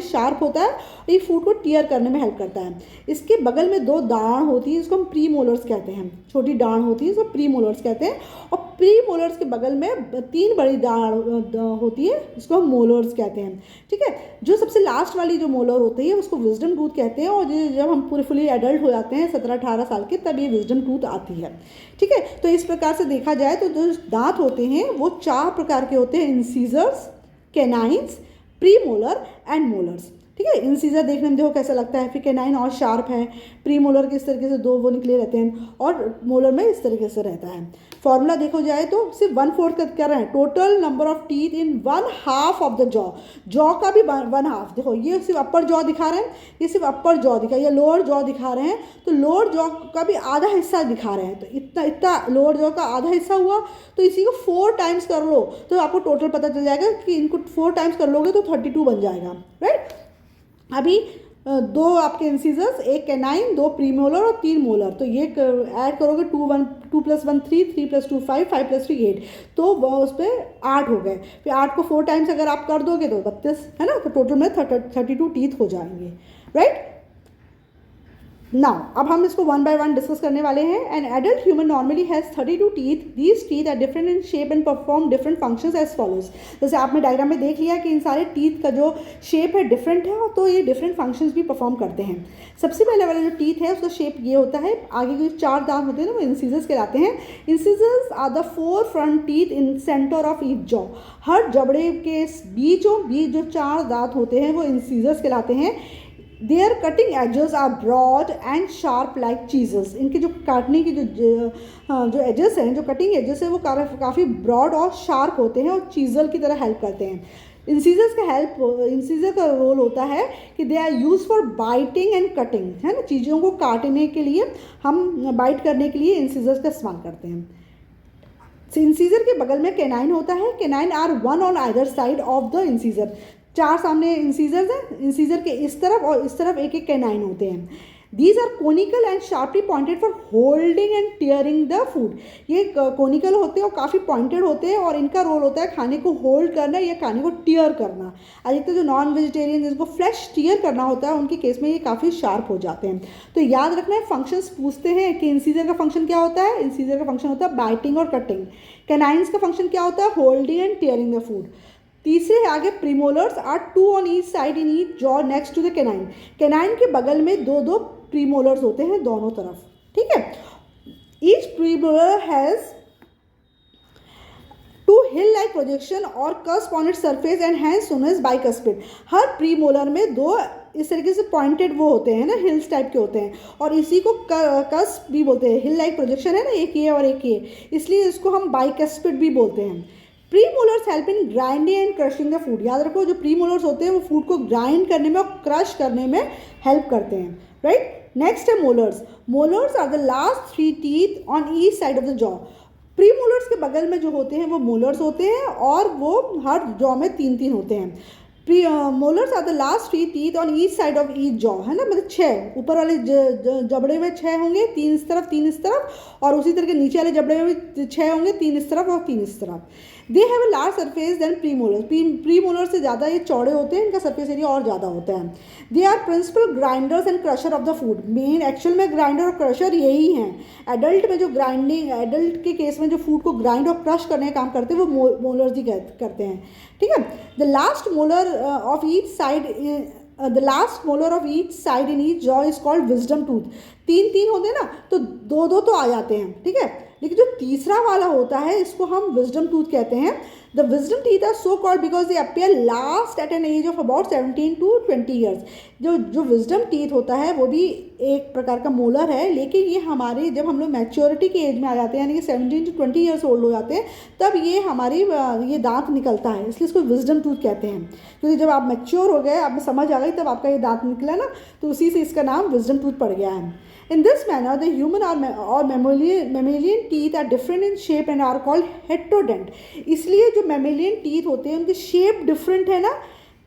शार्प होता है, और ये फूड को टीयर करने में हेल्प करता है। इसके बगल में 2 दाढ़ होती है, इसको हम प्री मोलर्स कहते हैं। छोटी दाढ़ होती है, इसको प्री मोलर्स कहते हैं। और प्री मोलर्स के बगल में 3 बड़ी दाढ़ होती है, इसको हम मोलर्स कहते हैं, ठीक है। जो सबसे लास्ट वाली जो मोलर होती है उसको विजडम टूथ कहते हैं, और जब हम पूरे फुली एडल्ट हो जाते हैं 17-18 साल के, तब ये विजडम टूथ आती है, ठीक है। तो इस प्रकार से देखा जाए तो जो दांत होते हैं वो 4 प्रकार के होते हैं: incisors, canines, pre molar and molars, ठीक है। इंसीजर देखने में देखो कैसा लगता है, फिर कैनाइन और शार्प है, प्री मोलर के इस तरीके से 2 वो निकले रहते हैं, और मोलर में इस तरीके से रहता है। फॉर्मूला देखो जाए तो सिर्फ 1/4 का कर रहे हैं। Total number of teeth in 1/2 of the jaw का भी 1/2। देखो ये सिर्फ अपर जॉ दिखा रहे हैं, ये सिर्फ अपर जॉ दिखा, ये लोअर जॉ दिखा रहे हैं, तो लोअर जॉ का भी आधा हिस्सा दिखा रहे हैं। तो इतना लोअर जॉ का आधा हिस्सा हुआ, तो इसी को 4 टाइम्स कर लो तो आपको टोटल पता चल जाएगा कि इनको 4 टाइम्स कर लोगे तो 32 बन जाएगा, राइट। अभी दो आपके इंसीजर्स, एक कैनाइन, दो प्रीमोलर और 3 मोलर, तो ये ऐड करोगे 2 + 1 3, 3 + 2 5, 5 + 3 8, तो उस पर 8 हो गए। फिर 8 को 4 टाइम्स अगर आप कर दोगे तो 32 है ना, तो टोटल में 32 टीथ हो जाएंगे, राइट। नाउ अब हम इसको वन बाय वन डिस्कस करने वाले हैं। An adult human normally has 32 teeth. These teeth are different in shape and perform different functions as follows. जैसे आपने डायग्राम में देख लिया कि इन सारे टीथ का जो शेप है डिफरेंट है, तो ये डिफरेंट फंक्शंस भी परफॉर्म करते हैं। सबसे पहले वाला जो टीथ है उसका शेप ये होता है, आगे के 4 दांत होते हैं ना वो इंसीजर्स कहलाते हैं। Incisors are the 4 front teeth in center of each jaw. हर जबड़े के बीचों बीच जो 4 दांत होते हैं वो इंसीजर्स कहलाते हैं। Their cutting edges are broad and sharp like chisels. इनके जो काटने की जो एजेस हैं, जो कटिंग एजेस हैं, वो काफ़ी ब्रॉड और शार्प होते हैं और चीज़ल की तरह हेल्प करते हैं। इंसीजर का रोल होता है कि they are use for biting and cutting, है ना, चीज़ों को काटने के लिए, हम बाइट करने के लिए इंसीजर्स का इस्तेमाल करते हैं। इंसीजर के बगल में कैनाइन होता है। Canine are one on either side of the incisor. 4 सामने इंसीजर्स हैं, इंसीजर के इस तरफ और इस तरफ एक एक कैनाइन होते हैं। These are conical and sharply pointed for holding and tearing the food. ये कोनिकल होते हैं और काफ़ी पॉइंटेड होते हैं और इनका रोल होता है खाने को होल्ड करना या खाने को टीयर करना। अधिकतर जो नॉन वेजिटेरियन जिनको फ्लैश टीयर करना होता है उनके केस में ये काफ़ी शार्प हो जाते हैं। तो याद रखना है, फंक्शंस पूछते हैं कि इंसीजर का फंक्शन क्या होता है। इंसीजर का फंक्शन होता है बाइटिंग और कटिंग। कैनाइन्स का फंक्शन क्या होता है, holding and tearing the food. तीसरे है आगे premolars are 2 on each side in each jaw next to the canine. Canine के बगल में 2 प्रीमोलर्स होते हैं दोनों तरफ, ठीक है। Each premolar has 2 hill like projection और cusp on its surface and hence known as bicuspid. हर प्रीमोलर में 2 इस तरीके से पॉइंटेड वो होते हैं ना, हिल्स टाइप के होते हैं, और इसी को कस्प भी बोलते हैं। हिल लाइक प्रोजेक्शन है ना, एक ये और एक ये, इसलिए इसको हम बाइकस्पिड भी बोलते हैं। Premolars help in grinding and crushing the food. याद रखो, जो प्रीमोलर्स होते हैं वो फूड को ग्राइंड करने में और क्रश करने में हेल्प करते हैं, राइट। नेक्स्ट है molars. Molars are the last 3 teeth on each side of the jaw. Premolars के बगल में जो होते हैं वो मोलर्स होते हैं और वो हर जॉ में 3 होते हैं। Molars are the last 3 teeth on each side of each jaw, है ना, मतलब 6 ऊपर वाले जबड़े में 6 होंगे, 3 इस तरफ 3 इस तरफ, और उसी तरह के नीचे वाले जबड़े में भी 6 होंगे, 3 इस तरफ और 3 इस तरफ। They have a large surface than premolar. Premolar से ज़्यादा ये चौड़े होते हैं, इनका सरफेस एरिया और ज़्यादा होता है। They are principal grinders and crusher of the food. Main actual में ग्राइंडर और क्रशर यही हैं। एडल्ट में जो एडल्ट के केस में जो फूड को ग्राइंड और क्रश करने का काम करते हैं वो मोलर्स ही करते हैं, ठीक है। The last molar of each side in each jaw is called wisdom tooth. 3 होते हैं ना, तो 2 तो आ जाते हैं, ठीक है, लेकिन जो तीसरा वाला होता है इसको हम विजडम टूथ कहते हैं। The wisdom teeth are so called because they appear last at an age of about 17 to 20 years. जो विजडम टीथ होता है वो भी एक प्रकार का मोलर है, लेकिन ये हमारे जब हम लोग मैच्योरिटी के एज में आ जाते हैं, यानी कि 17 to 20 ईयर्स ओल्ड हो जाते हैं, तब ये हमारी ये दांत निकलता है, इसलिए इसको विजडम टूथ कहते हैं। क्योंकि जब आप मैच्योर हो गए, आप में समझ आ गई, तब आपका ये दांत निकला ना, तो उसी से इसका नाम विजडम टूथ पड़ गया है। In this manner, the human or mammalian teeth are different in shape and are called heterodont. इसलिए जो mammalian teeth होते हैं उनकी शेप डिफरेंट है ना,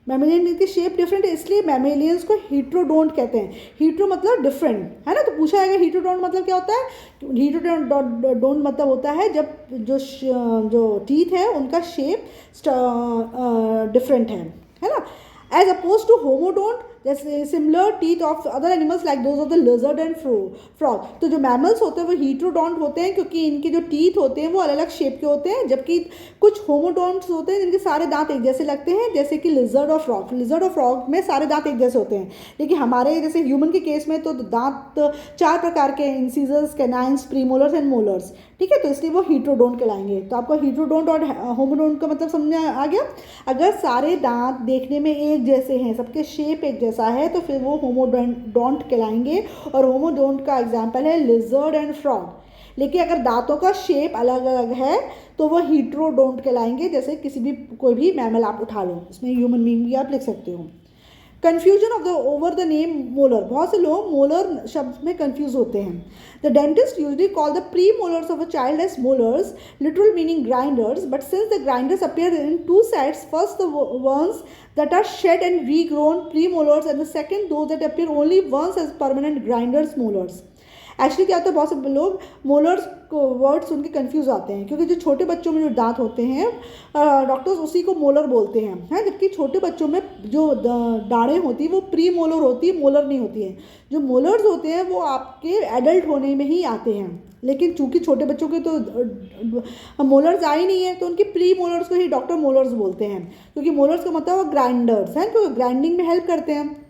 mammalian teeth की शेप डिफरेंट है, इसलिए mammalians को heterodont कहते हैं। हीट्रो मतलब डिफरेंट, है ना, तो पूछा जाएगा heterodont मतलब क्या होता है। heterodont मतलब होता है जब जो टीथ है उनका शेप डिफरेंट है ना, एज अपोज टू homodont, जैसे similar teeth of other animals like those of the lizard and frog. तो जो मैमल्स होते हैं वो हीट्रोडोंट होते हैं क्योंकि इनके जो टीथ होते हैं वो अलग अलग शेप के होते हैं, जबकि कुछ होमोडोंट्स होते हैं जिनके सारे दांत एक जैसे लगते हैं, जैसे कि लिजर्ड और फ्रॉग। लिजर्ड और फ्रॉग में सारे दांत एक जैसे होते हैं, लेकिन हमारे जैसे ह्यूमन के केस में तो दांत 4 प्रकार के, incisors, canines, premolars and molars, ठीक है, तो इसलिए वो हीट्रोडोंट कहलाएंगे। तो आपको हीट्रोडोंट और होमोडोंट का मतलब समझ में आ गया। अगर सारे दांत देखने में एक जैसे हैं, सबके शेप एक जैसा है, तो फिर वो होमोडोंट कहलाएंगे, और होमोडोंट का एग्जाम्पल है लिजर्ड एंड फ्रॉग। लेकिन अगर दांतों का शेप अलग अलग है तो वो हीट्रोडोंट कहलाएंगे, जैसे कोई भी मैमल आप उठा लो, इसमें ह्यूमन बीइंग भी आप लिख सकते हो। Confusion of the over the name molar, बहुत से लोग मोलर शब्द में कंफ्यूज होते हैं. The dentist usually call the pre molars of a child as molars, literal meaning grinders, but since the grinders appear in two sets, first the ones that are shed and regrown premolars and the second those that appear only once as permanent grinders molars. Actually क्या होता है, बहुत से लोग molars को word सुन के confuse आते हैं, क्योंकि जो छोटे बच्चों में जो दांत होते हैं डॉक्टर्स उसी को मोलर बोलते हैं, है, जबकि छोटे बच्चों में जो दाढ़ें होती है वो प्री मोलर होती है, मोलर नहीं होती है. जो मोलर्स होते हैं वो आपके एडल्ट होने में ही आते हैं, लेकिन चूंकि छोटे बच्चों के तो मोलर्स आए नहीं है तो उनकी प्री मोलर्स को ही डॉक्टर मोलर्स बोलते हैं, क्योंकि मोलर्स का मतलब वो ग्राइंडर्स हैं, क्योंकि ग्राइंडिंग में हेल्प करते हैं.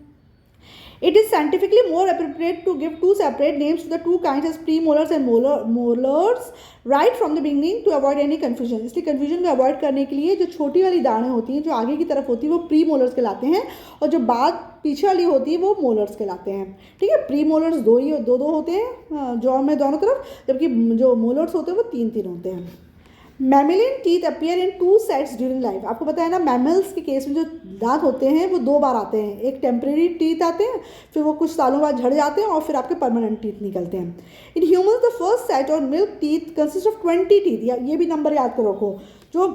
It is scientifically more appropriate to give two separate names to the two kinds as premolars and molars right from the beginning to avoid any confusion. इसलिए confusion को avoid करने के लिए जो छोटी वाली दाढ़ें होती हैं जो आगे की तरफ होती है वो प्रीमोलर्स कहलाते हैं, और जो बाद पीछे वाली होती है वो मोलर्स कहलाते हैं. ठीक है, प्रीमोलर्स दो होते हैं जॉ में दोनों तरफ, जबकि जो मोलर्स होते हैं वो तीन होते हैं. Mammalian teeth appear in two sets during life. आपको पता है ना, मैमल्स के केस में जो दांत होते हैं वो दो बार आते हैं. एक टेम्परेरी टीथ आते हैं, फिर वो कुछ सालों बाद झड़ जाते हैं और फिर आपके परमानेंट टीथ निकलते हैं. In humans the first set और milk teeth consist of 20 teeth. या ये भी नंबर याद कर रखो, जो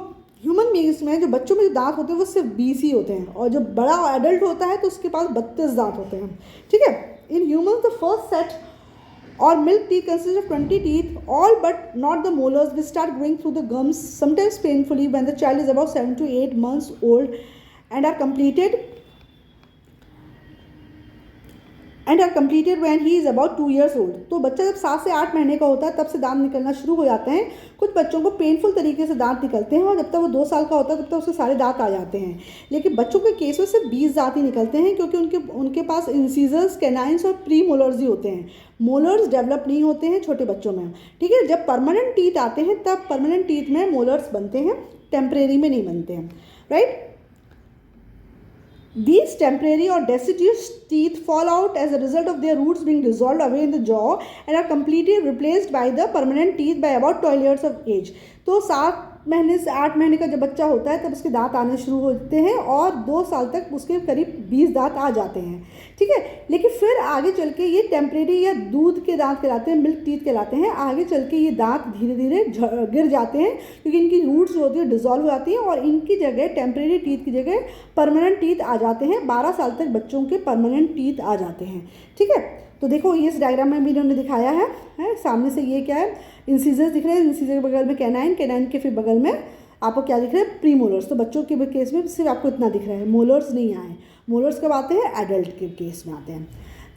ह्यूमन बींग्स में जो बच्चों में जो दांत होते हैं वो सिर्फ 20 ही होते हैं, और जो बड़ा एडल्ट होता है तो उसके पास 32 दांत होते हैं. ठीक है, इन humans the first set or milk teeth consists of 20 teeth, all but not the molars, which start growing through the gums sometimes painfully when the child is about 7 to 8 months old and are completed when he is about 2 years old. तो बच्चा जब 7 से 8 महीने का होता है तब से दांत निकलना शुरू हो जाते हैं. कुछ बच्चों को पेनफुल तरीके से दांत निकलते हैं, और जब तक वो 2 साल का होता है तब तक उसके सारे दांत आ जाते हैं. लेकिन बच्चों के केस में सिर्फ 20 दांत ही निकलते हैं, क्योंकि उनके पास इंसीजर्स, कैनाइन्स और प्री मोलर्स ही होते हैं. मोलर्स डेवलप नहीं होते हैं छोटे बच्चों में. ठीक है, जब परमानेंट टीथ आते हैं तब परमानेंट टीथ में मोलर्स बनते हैं, टेम्परेरी में नहीं बनते हैं. Right, these temporary or deciduous teeth fall out as a result of their roots being dissolved away in the jaw and are completely replaced by the permanent teeth by about 12 years of age. तो 7 महीने से 8 महीने का जब बच्चा होता है तब उसके दांत आने शुरू होते हैं, और 2 साल तक उसके करीब 20 दांत आ जाते हैं. ठीक है, लेकिन फिर आगे चल के ये टेम्परेरी या दूध के दांत कहलाते हैं, मिल्क टीथ कहलाते हैं. आगे चल के ये दांत धीरे धीरे गिर जाते हैं, क्योंकि इनकी रूट्स जो होती है डिजॉल्व हो जाती हैं, और इनकी जगह टेम्परेरी टीथ की जगह परमानेंट टीथ आ जाते हैं. 12 साल तक बच्चों के परमानेंट टीथ आ जाते हैं. ठीक है, तो देखो ये इस डायग्राम में भी इन्होंने दिखाया है. सामने से ये क्या है, इंसीजर्स दिख रहे हैं, इंसीजर के बगल में कैनाइन, कैनाइन के फिर बगल में आपको क्या दिख रहा है, प्रीमोलर्स. तो बच्चों के केस में सिर्फ आपको इतना दिख रहा है, मोलर्स नहीं आए. मोलर्स कब आते हैं, एडल्ट के केस में आते हैं.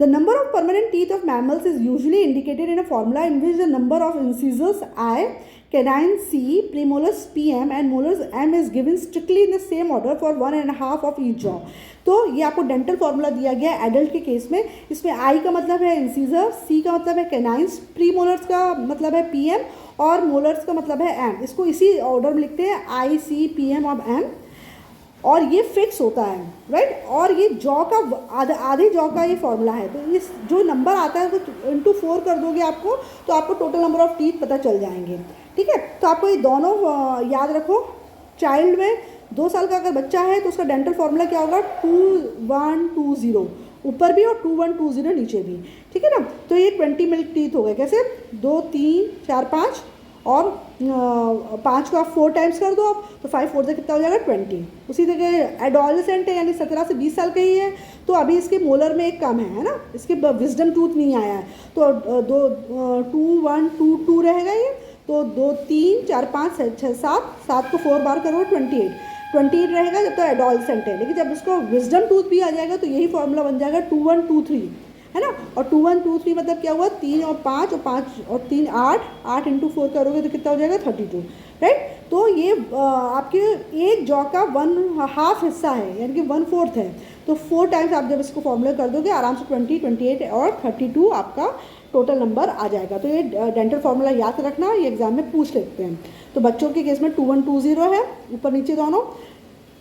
The number of permanent teeth of mammals is usually indicated in a formula in which the number of incisors I, canine C, premolars PM and molars M is given strictly in the same order for 1.5 of each jaw. तो ये आपको dental formula दिया गया है adult के case में. इसमें आई का मतलब है इंसीजर, सी का मतलब है कैनाइन्स, प्रीमोलर्स का मतलब है पीएम, और मोलर्स का मतलब है एम. इसको इसी ऑर्डर में लिखते हैं, आई सी पी एम और एम, और ये फिक्स होता है. राइट, और ये जॉ का आधे जॉ का ये फॉर्मूला है. तो इस जो नंबर आता है वो इंटू 4 कर दोगे आपको, तो आपको टोटल नंबर ऑफ टीथ पता चल जाएंगे. ठीक है, तो आपको ये दोनों याद रखो. चाइल्ड में 2 साल का अगर बच्चा है तो उसका डेंटल फार्मूला क्या होगा, 2120 ऊपर भी और 2120 नीचे भी. ठीक है ना, तो ये 20 मिल्क टीथ हो गए. कैसे, 2 3 4 5 और 5 को आप 4 टाइम्स कर दो आप, तो 5 4 से कितना हो जाएगा, 20. उसी तरह एडोलसेंट है, यानी 17 से 20 साल का ही है, तो अभी इसके मोलर में एक कम है ना, इसके विजडम टूथ नहीं आया है, तो 2 1 2 2 रहेगा ये. तो 2 3 4 5 6 7 को 4 बार करो, 28 रहेगा जब तक एडोलसेंट है. लेकिन जब उसको विजडम टूथ भी आ जाएगा तो यही फॉर्मूला बन जाएगा 2 1 2 3, है ना. और 2 1 2 3 मतलब क्या हुआ, 3 और 5 और 5 और 3 8 इंटू 4 करोगे तो कितना हो जाएगा, 32. राइट, तो ये आपके एक जॉ का 1/2 हिस्सा है, यानी कि 1/4 है. तो 4 टाइम्स आप जब इसको फॉर्मूला कर दोगे आराम से 20 28 और 32 आपका टोटल नंबर आ जाएगा. तो ये डेंटल फार्मूला याद रखना, ये एग्जाम में पूछ लेते हैं. तो बच्चों के केस में 2120 है ऊपर नीचे दोनों,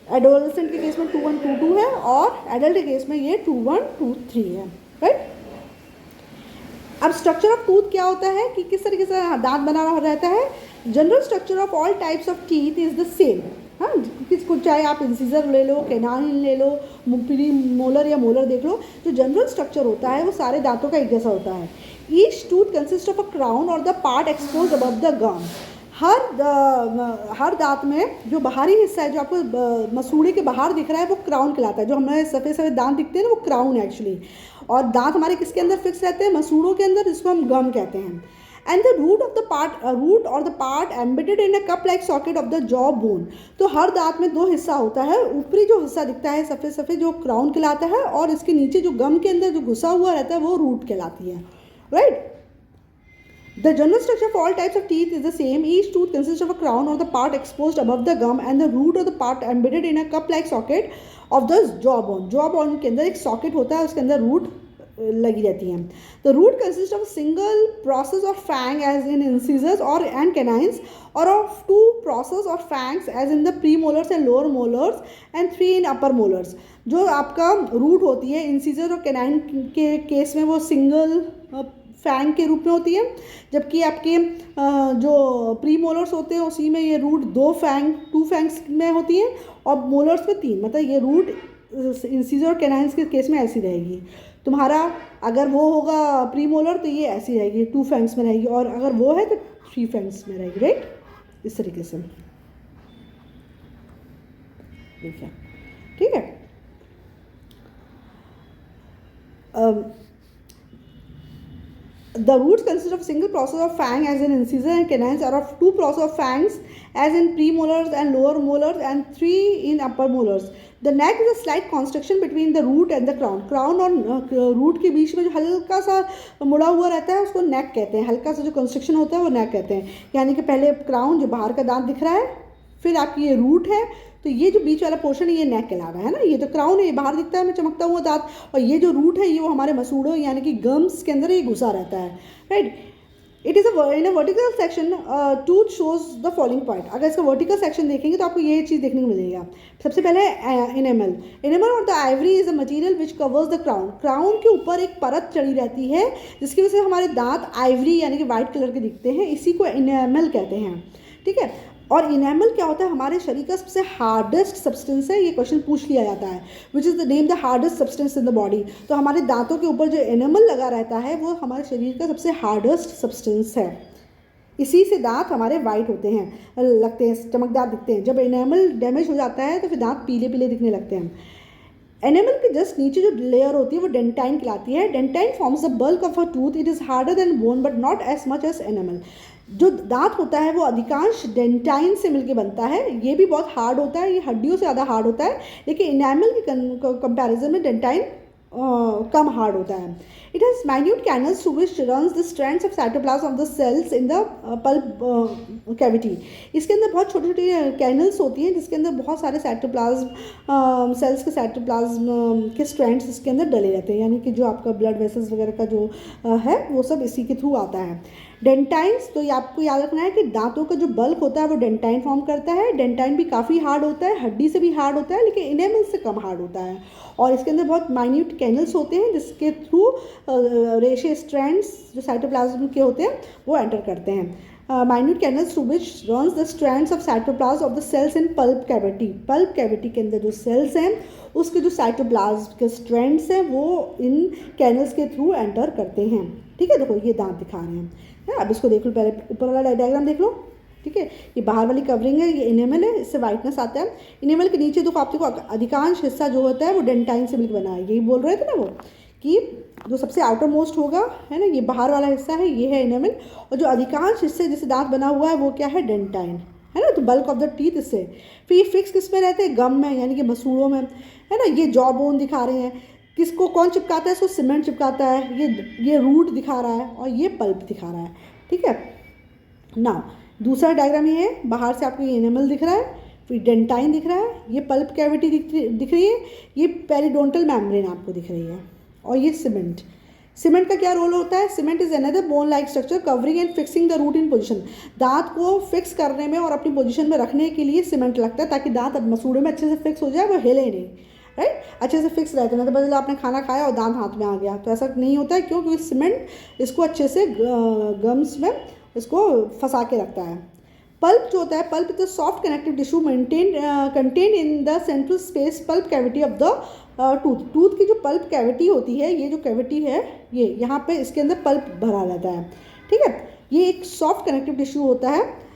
एडोलसेंट के केस में 2122 है, और एडल्ट के केस में ये 2123 है. राइट, अब स्ट्रक्चर ऑफ टूथ क्या होता है कि किस तरीके से दांत बना रहता है. General structure of all types of teeth is the same. हाँ, किसको चाहे आप इंसिजर ले लो, कैनाइन ले लो, प्री मोलर या मोलर देख लो, जो जनरल स्ट्रक्चर होता है वो सारे दांतों का एक जैसा होता है। Each tooth consist of a crown और the part expose above the gum. हर दांत में जो बाहरी हिस्सा है, जो आपको मसूड़े के बाहर दिख रहा है, वो क्राउन कहलाता है। जो हमें सफ़ेद सफ़ेद दांत दिखते हैं ना, वो क्राउन है एक्चुअली। और दांत हमारे किसके अंदर फिक्स रहते हैं? मसूड़ों के अंदर, जिसको हम गम कहते हैं। And the root of the part root और the part embedded in a cup like socket of the jaw bone. तो हर दांत में दो हिस्सा होता है। ऊपरी जो हिस्सा दिखता है सफ़ेद सफ़ेद, जो क्राउन कहलाता है, और इसके नीचे जो गम के अंदर जो घुसा हुआ रहता है वो रूट कहलाती है, right. The general structure of all types of teeth is the same. Each tooth consists of a crown or the part exposed above the gum and the root or the part embedded in a cup-like socket of the jawbone. Jawbone के अंदर एक socket होता है, उसके अंदर root लगी रहती है। The root consists of a single process of fang as in incisors or and canines, or of two process of fangs as in the premolars and lower molars and three in upper molars. जो आपका root होती है incisor और canine के case में वो single Fang के रूप में होती है, जबकि आपके जो प्री मोलर्स होते हैं उसी में ये रूट टू फैंग्स में होती है, और मोलर्स में 3। मतलब ये रूट इंसिजर और कैनाइन्स के केस में ऐसी रहेगी। तुम्हारा अगर वो होगा प्री मोलर तो ये ऐसी रहेगी, 2 फैंग्स में रहेगी, और अगर वो है तो 3 फैंग्स में रहेगी, राइट। इस तरीके से देखिए, ठीक है। The roots consist of single process of fang as in incisor and canines, or of 2 process of fangs as in premolars and lower molars and 3 in upper molars. The neck is a slight constriction between the root and the crown. Crown और root के बीच में जो हल्का सा मुड़ा हुआ रहता है उसको neck कहते हैं। हल्का सा जो constriction होता है वो neck कहते हैं। यानी कि पहले crown जो बाहर का दांत दिख रहा है, फिर आपकी ये रूट है, तो ये जो बीच वाला पोर्शन है ये नेक कहला रहा है ना। ये तो क्राउन है, ये बाहर दिखता है हमें चमकता हुआ दांत, और ये जो रूट है ये वो हमारे मसूड़ों यानी कि गम्स के अंदर ये घुसा रहता है, right. It is in a vertical section tooth shows the following point. अगर इसका वर्टिकल सेक्शन देखेंगे तो आपको ये चीज़ देखने को मिलेगा। सबसे पहले इनेमल और the Ivory is a material which covers the crown. Crown के ऊपर एक परत चढ़ी रहती है जिसकी वजह से हमारे दांत आइवरी यानी कि वाइट कलर के दिखते हैं, इसी को इनेमल कहते हैं, ठीक है। और इनेमल क्या होता है? हमारे शरीर का सबसे हार्डेस्ट सब्सटेंस है। ये क्वेश्चन पूछ लिया जाता है, which is the name the hardest substance in the body. तो हमारे दांतों के ऊपर जो इनेमल लगा रहता है वो हमारे शरीर का सबसे हार्डेस्ट सब्सटेंस है। इसी से दांत हमारे वाइट होते हैं, लगते हैं, चमकदार दिखते हैं। जब इनेमल डैमेज हो जाता है तो फिर दांत पीले पीले दिखने लगते हैं। एनेमल के जस्ट नीचे जो लेयर होती है वो डेंटाइन कहलाती है। Dentine forms the bulk of a tooth. It is harder than bone but not as much as enamel. जो दांत होता है वो अधिकांश डेंटाइन से मिलके बनता है। ये भी बहुत हार्ड होता है, ये हड्डियों से ज़्यादा हार्ड होता है, लेकिन इनेमल के कंपैरिजन में डेंटाइन कम हार्ड होता है। It has minute canals through which runs the strands of cytoplasm of the cells in the pulp cavity. इसके अंदर बहुत छोटी छोटी कैनल्स होती हैं जिसके अंदर बहुत सारे साइटोप्लाज्म सेल्स के साइटोप्लाज्म के स्ट्रैंड्स इसके अंदर डले रहते हैं, यानी कि जो आपका ब्लड वेसल्स वगैरह का जो है वो सब इसी के थ्रू आता है। डेंटाइन्स, तो ये आपको याद रखना है कि दांतों का जो बल्क होता है वो डेंटाइन फॉर्म करता है। डेंटाइन भी काफ़ी हार्ड होता है, हड्डी से भी हार्ड होता है, लेकिन इनेमल से कम हार्ड होता है। और इसके अंदर बहुत माइन्यूट कैनल्स होते हैं जिसके थ्रू रेशे स्ट्रैंड्स जो साइटोप्लाज्म के होते हैं वो एंटर करते हैं। Minute canals through which runs the strands of cytoplasm of the cells in pulp cavity. Pulp cavity के अंदर जो सेल्स हैं उसके जो साइटोप्लाज्म के स्ट्रैंड्स हैं वो इन कैनल्स के थ्रू एंटर करते हैं, ठीक है। देखो ये दांत दिखा रहे हैं। अब इसको देख लो, पहले ऊपर वाला डायग्राम देख लो, ठीक है। ये बाहर वाली कवरिंग है, ये इनेमल है, इससे वाइटनेस आता है। इनेमल के नीचे देखो, आप देखो अधिकांश हिस्सा जो होता है वो डेंटाइन से मिलकर बना है। यही बोल रहे थे ना वो कि जो सबसे आउटर मोस्ट होगा है ना, ये बाहर वाला हिस्सा है, ये है इनेमल, और जो अधिकांश हिस्से जिससे दांत बना हुआ है वो क्या है? डेंटाइन, है ना। तो बल्क ऑफ द टीथ इससे। फिर ये फिक्स किस में रहते हैं? गम में, यानी कि मसूड़ों में, है ना। ये जॉ बोन दिखा रहे हैं, किसको कौन चिपकाता है? इसको सीमेंट चिपकाता है। ये रूट दिखा रहा है और ये पल्प दिखा रहा है, ठीक है ना। दूसरा डायग्राम ये है, बाहर से आपको ये एनिमल दिख रहा है, फिर डेंटाइन दिख रहा है, ये पल्प कैविटी दिख रही है, ये पेरिडोंटल मेम्ब्रेन आपको दिख रही है, और ये सीमेंट। सीमेंट का क्या रोल होता है? Cement is another bone like structure covering and fixing the root in position. दांत को फिक्स करने में और अपनी पोजीशन में रखने के लिए सीमेंट लगता है, ताकि दांत मसूड़े में अच्छे से फिक्स हो जाए, वो हिले नहीं, राइट। अच्छे से फिक्स रहते हैं। तो बदला आपने खाना खाया और दांत हाथ में आ गया, तो ऐसा नहीं होता है। क्यों? क्योंकि सीमेंट इसको अच्छे से गम्स में इसको फंसा के रखता है। पल्प जो होता है, pulp is the soft connective tissue contain in the central space pulp cavity of the tooth. Tooth की जो पल्प कैविटी होती है, ये जो कैविटी है, ये यहाँ पे इसके अंदर पल्प भरा रहता है, ठीक है। ये एक सॉफ्ट कनेक्टिव टिश्यू होता है।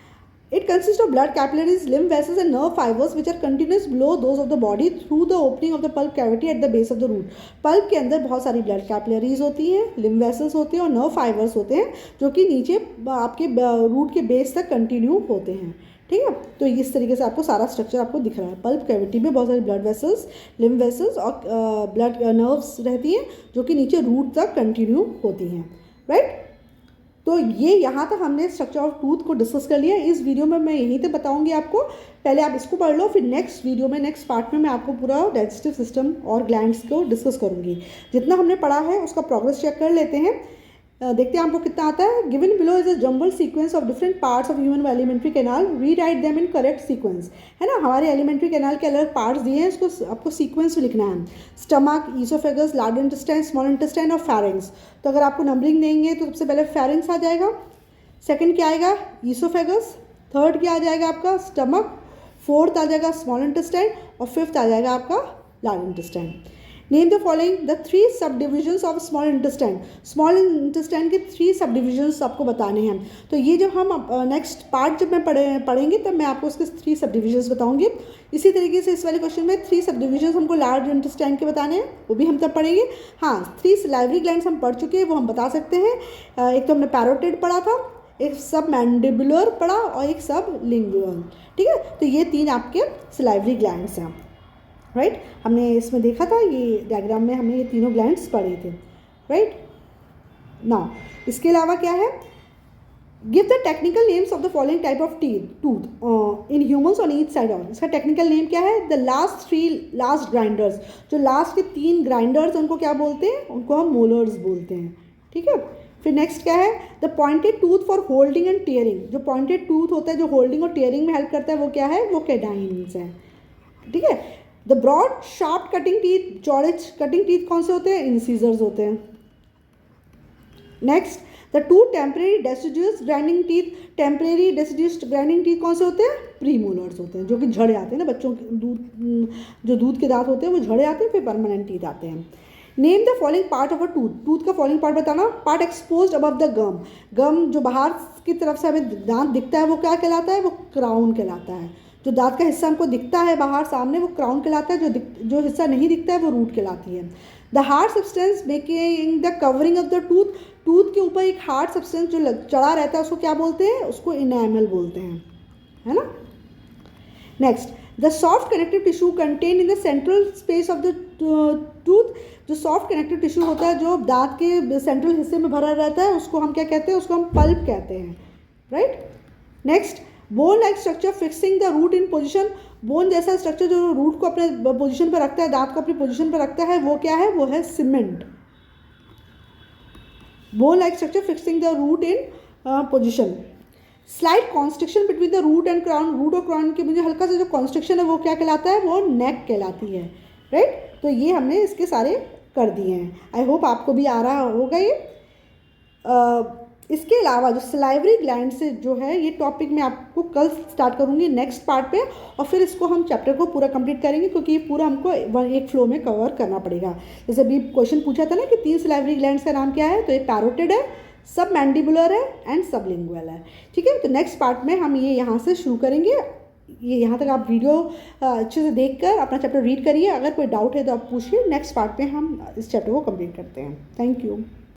It consists of blood capillaries, lymph vessels and nerve fibers which are continuous below those of the body through the opening of the pulp cavity at the base of the root. Pulp के अंदर बहुत सारी blood capillaries होती हैं, lymph vessels होते हैं और nerve fibres होते हैं जो कि नीचे आपके रूट के बेस तक कंटिन्यू होते हैं, ठीक है। तो इस तरीके से आपको सारा स्ट्रक्चर आपको दिख रहा है। पल्प कैविटी में बहुत सारी ब्लड वेसल्स, लिम्फ वेसल्स और ब्लड नर्व्स रहती हैं जो कि नीचे रूट तक कंटिन्यू होती हैं, राइट। तो ये यहाँ तक हमने स्ट्रक्चर ऑफ टूथ को डिस्कस कर लिया। इस वीडियो में मैं यहीं तक बताऊंगी आपको, पहले आप इसको पढ़ लो, फिर नेक्स्ट वीडियो में, नेक्स्ट पार्ट में मैं आपको पूरा डाइजेस्टिव सिस्टम और ग्लैंड्स को डिस्कस करूंगी। जितना हमने पढ़ा है उसका प्रोग्रेस चेक कर लेते हैं, देखते हैं आपको कितना आता है। Given below is a jumble sequence of different parts of human alimentary canal, rewrite them in correct sequence, है ना। हमारे एलिमेंट्री कैनाल के अलग पार्ट्स दिए हैं, इसको आपको सीक्वेंस में लिखना है। Stomach, oesophagus, large intestine, small intestine और फेरिंग्स। तो अगर आपको नंबरिंग देंगे तो सबसे पहले फेरिंग्स आ जाएगा, सेकंड क्या आएगा ईसोफेगस, थर्ड क्या आ जाएगा आपका स्टमक, फोर्थ आ जाएगा स्मॉल इंटेस्टाइन और फिफ्थ आ जाएगा आपका large intestine. Name the following the 3 सब divisions of small intestine. Small intestine के 3 सब डिविजन्स आपको बताने हैं। तो ये जब हम नेक्स्ट पार्ट जब मैं पढ़ेंगे तब मैं आपको उसके 3 सब डिविजन्स बताऊंगी। इसी तरीके से इस वाले क्वेश्चन में 3 सब डिविजन्स हमको लार्ज इंटेस्टाइन के बताने हैं, वो भी हम तब पढ़ेंगे। हाँ, 3 सलाइवरी ग्लैंड्स हम पढ़ चुके हैं, वो हम बता सकते हैं। एक तो हमने पैरोटिड पढ़ा था, एक सब मैंडिबुलर पढ़ा और एक सब लिंगुअल, ठीक है। तो ये 3 आपके सलाइवरी ग्लैंड्स हैं, राइट। हमने इसमें देखा था, ये डायग्राम में हमने ये तीनों ग्लैंड्स पढ़े थे, राइट। नाउ इसके अलावा क्या है, give the technical names of the following type of tooth in humans on each side of. इसका टेक्निकल नेम क्या है, द लास्ट ग्राइंडर्स। जो लास्ट के 3 ग्राइंडर्स उनको क्या बोलते हैं, उनको हम मोलर्स बोलते हैं, ठीक है। फिर नेक्स्ट क्या है, the pointed tooth for holding and tearing. जो पॉइंटेड टूथ होता है जो होल्डिंग और टीयरिंग में हेल्प करता है वो क्या है, वो कैनाइन्स है, ठीक है। The broad sharp cutting teeth, चौड़े कटिंग टीथ कौन से होते हैं, इंसीजर्स होते हैं। Next, the 2 temporary deciduous grinding teeth. Temporary deciduous grinding teeth कौन से होते हैं, प्रीमोलर्स होते हैं, जो कि झड़े आते हैं ना, बच्चों के दूध के दांत होते हैं वो झड़े आते हैं, फिर परमानेंट टीथ आते हैं। Name the following part of a tooth. Tooth का फॉलोइंग पार्ट बताना। Part exposed above the gum. Gum जो बाहर की तरफ से हमें दांत दिखता है वो क्या कहलाता है, वो क्राउन कहलाता है। जो दांत का हिस्सा हमको दिखता है बाहर सामने वो क्राउन कहलाता है, जो हिस्सा नहीं दिखता है वो रूट कहलाती है। The hard substance making the covering of the tooth. Tooth के ऊपर एक हार्ड सब्सटेंस जो चढ़ा रहता है उसको क्या बोलते हैं, उसको इनैमल बोलते हैं, है ना। Next, the soft connective tissue contain in the central space of the tooth. जो सॉफ्ट कनेक्टिव टिश्यू होता है जो दांत के सेंट्रल हिस्से में भरा रहता है उसको हम क्या कहते हैं, उसको हम पल्प कहते हैं, right. Next, bone like structure fixing the root in position. Bone जैसा स्ट्रक्चर जो रूट को अपने पोजिशन पर रखता है, दांत को अपनी पोजिशन पर रखता है, वो क्या है, वो है cement. Bone like structure fixing the root in position. Slight constriction between the root and crown. Root और क्राउन के मुझे हल्का सा जो कॉन्स्ट्रिक्शन है वो क्या कहलाता है, वो नेक कहलाती है, राइट। तो ये हमने इसके सारे कर दिए हैं। आई होप आपको भी आ रहा होगा ये। इसके अलावा जो सलाइवरी ग्लैंड से जो है ये टॉपिक मैं आपको कल स्टार्ट करूँगी नेक्स्ट पार्ट पे, और फिर इसको हम चैप्टर को पूरा कंप्लीट करेंगे क्योंकि ये पूरा हमको एक फ्लो में कवर करना पड़ेगा। जैसे अभी क्वेश्चन पूछा था ना कि 3 सलाइवरी ग्लैंड्स का नाम क्या है, तो एक पैरोटिड है, सब मैंडिबुलर है एंड सब लिंगुअल है, ठीक है। तो नेक्स्ट पार्ट में हम ये यहाँ से शुरू करेंगे। ये यहाँ तक आप वीडियो अच्छे से देखकर अपना चैप्टर रीड करिए। अगर कोई डाउट है तो आप पूछिए। नेक्स्ट पार्ट में हम इस चैप्टर को कंप्लीट करते हैं। Thank you.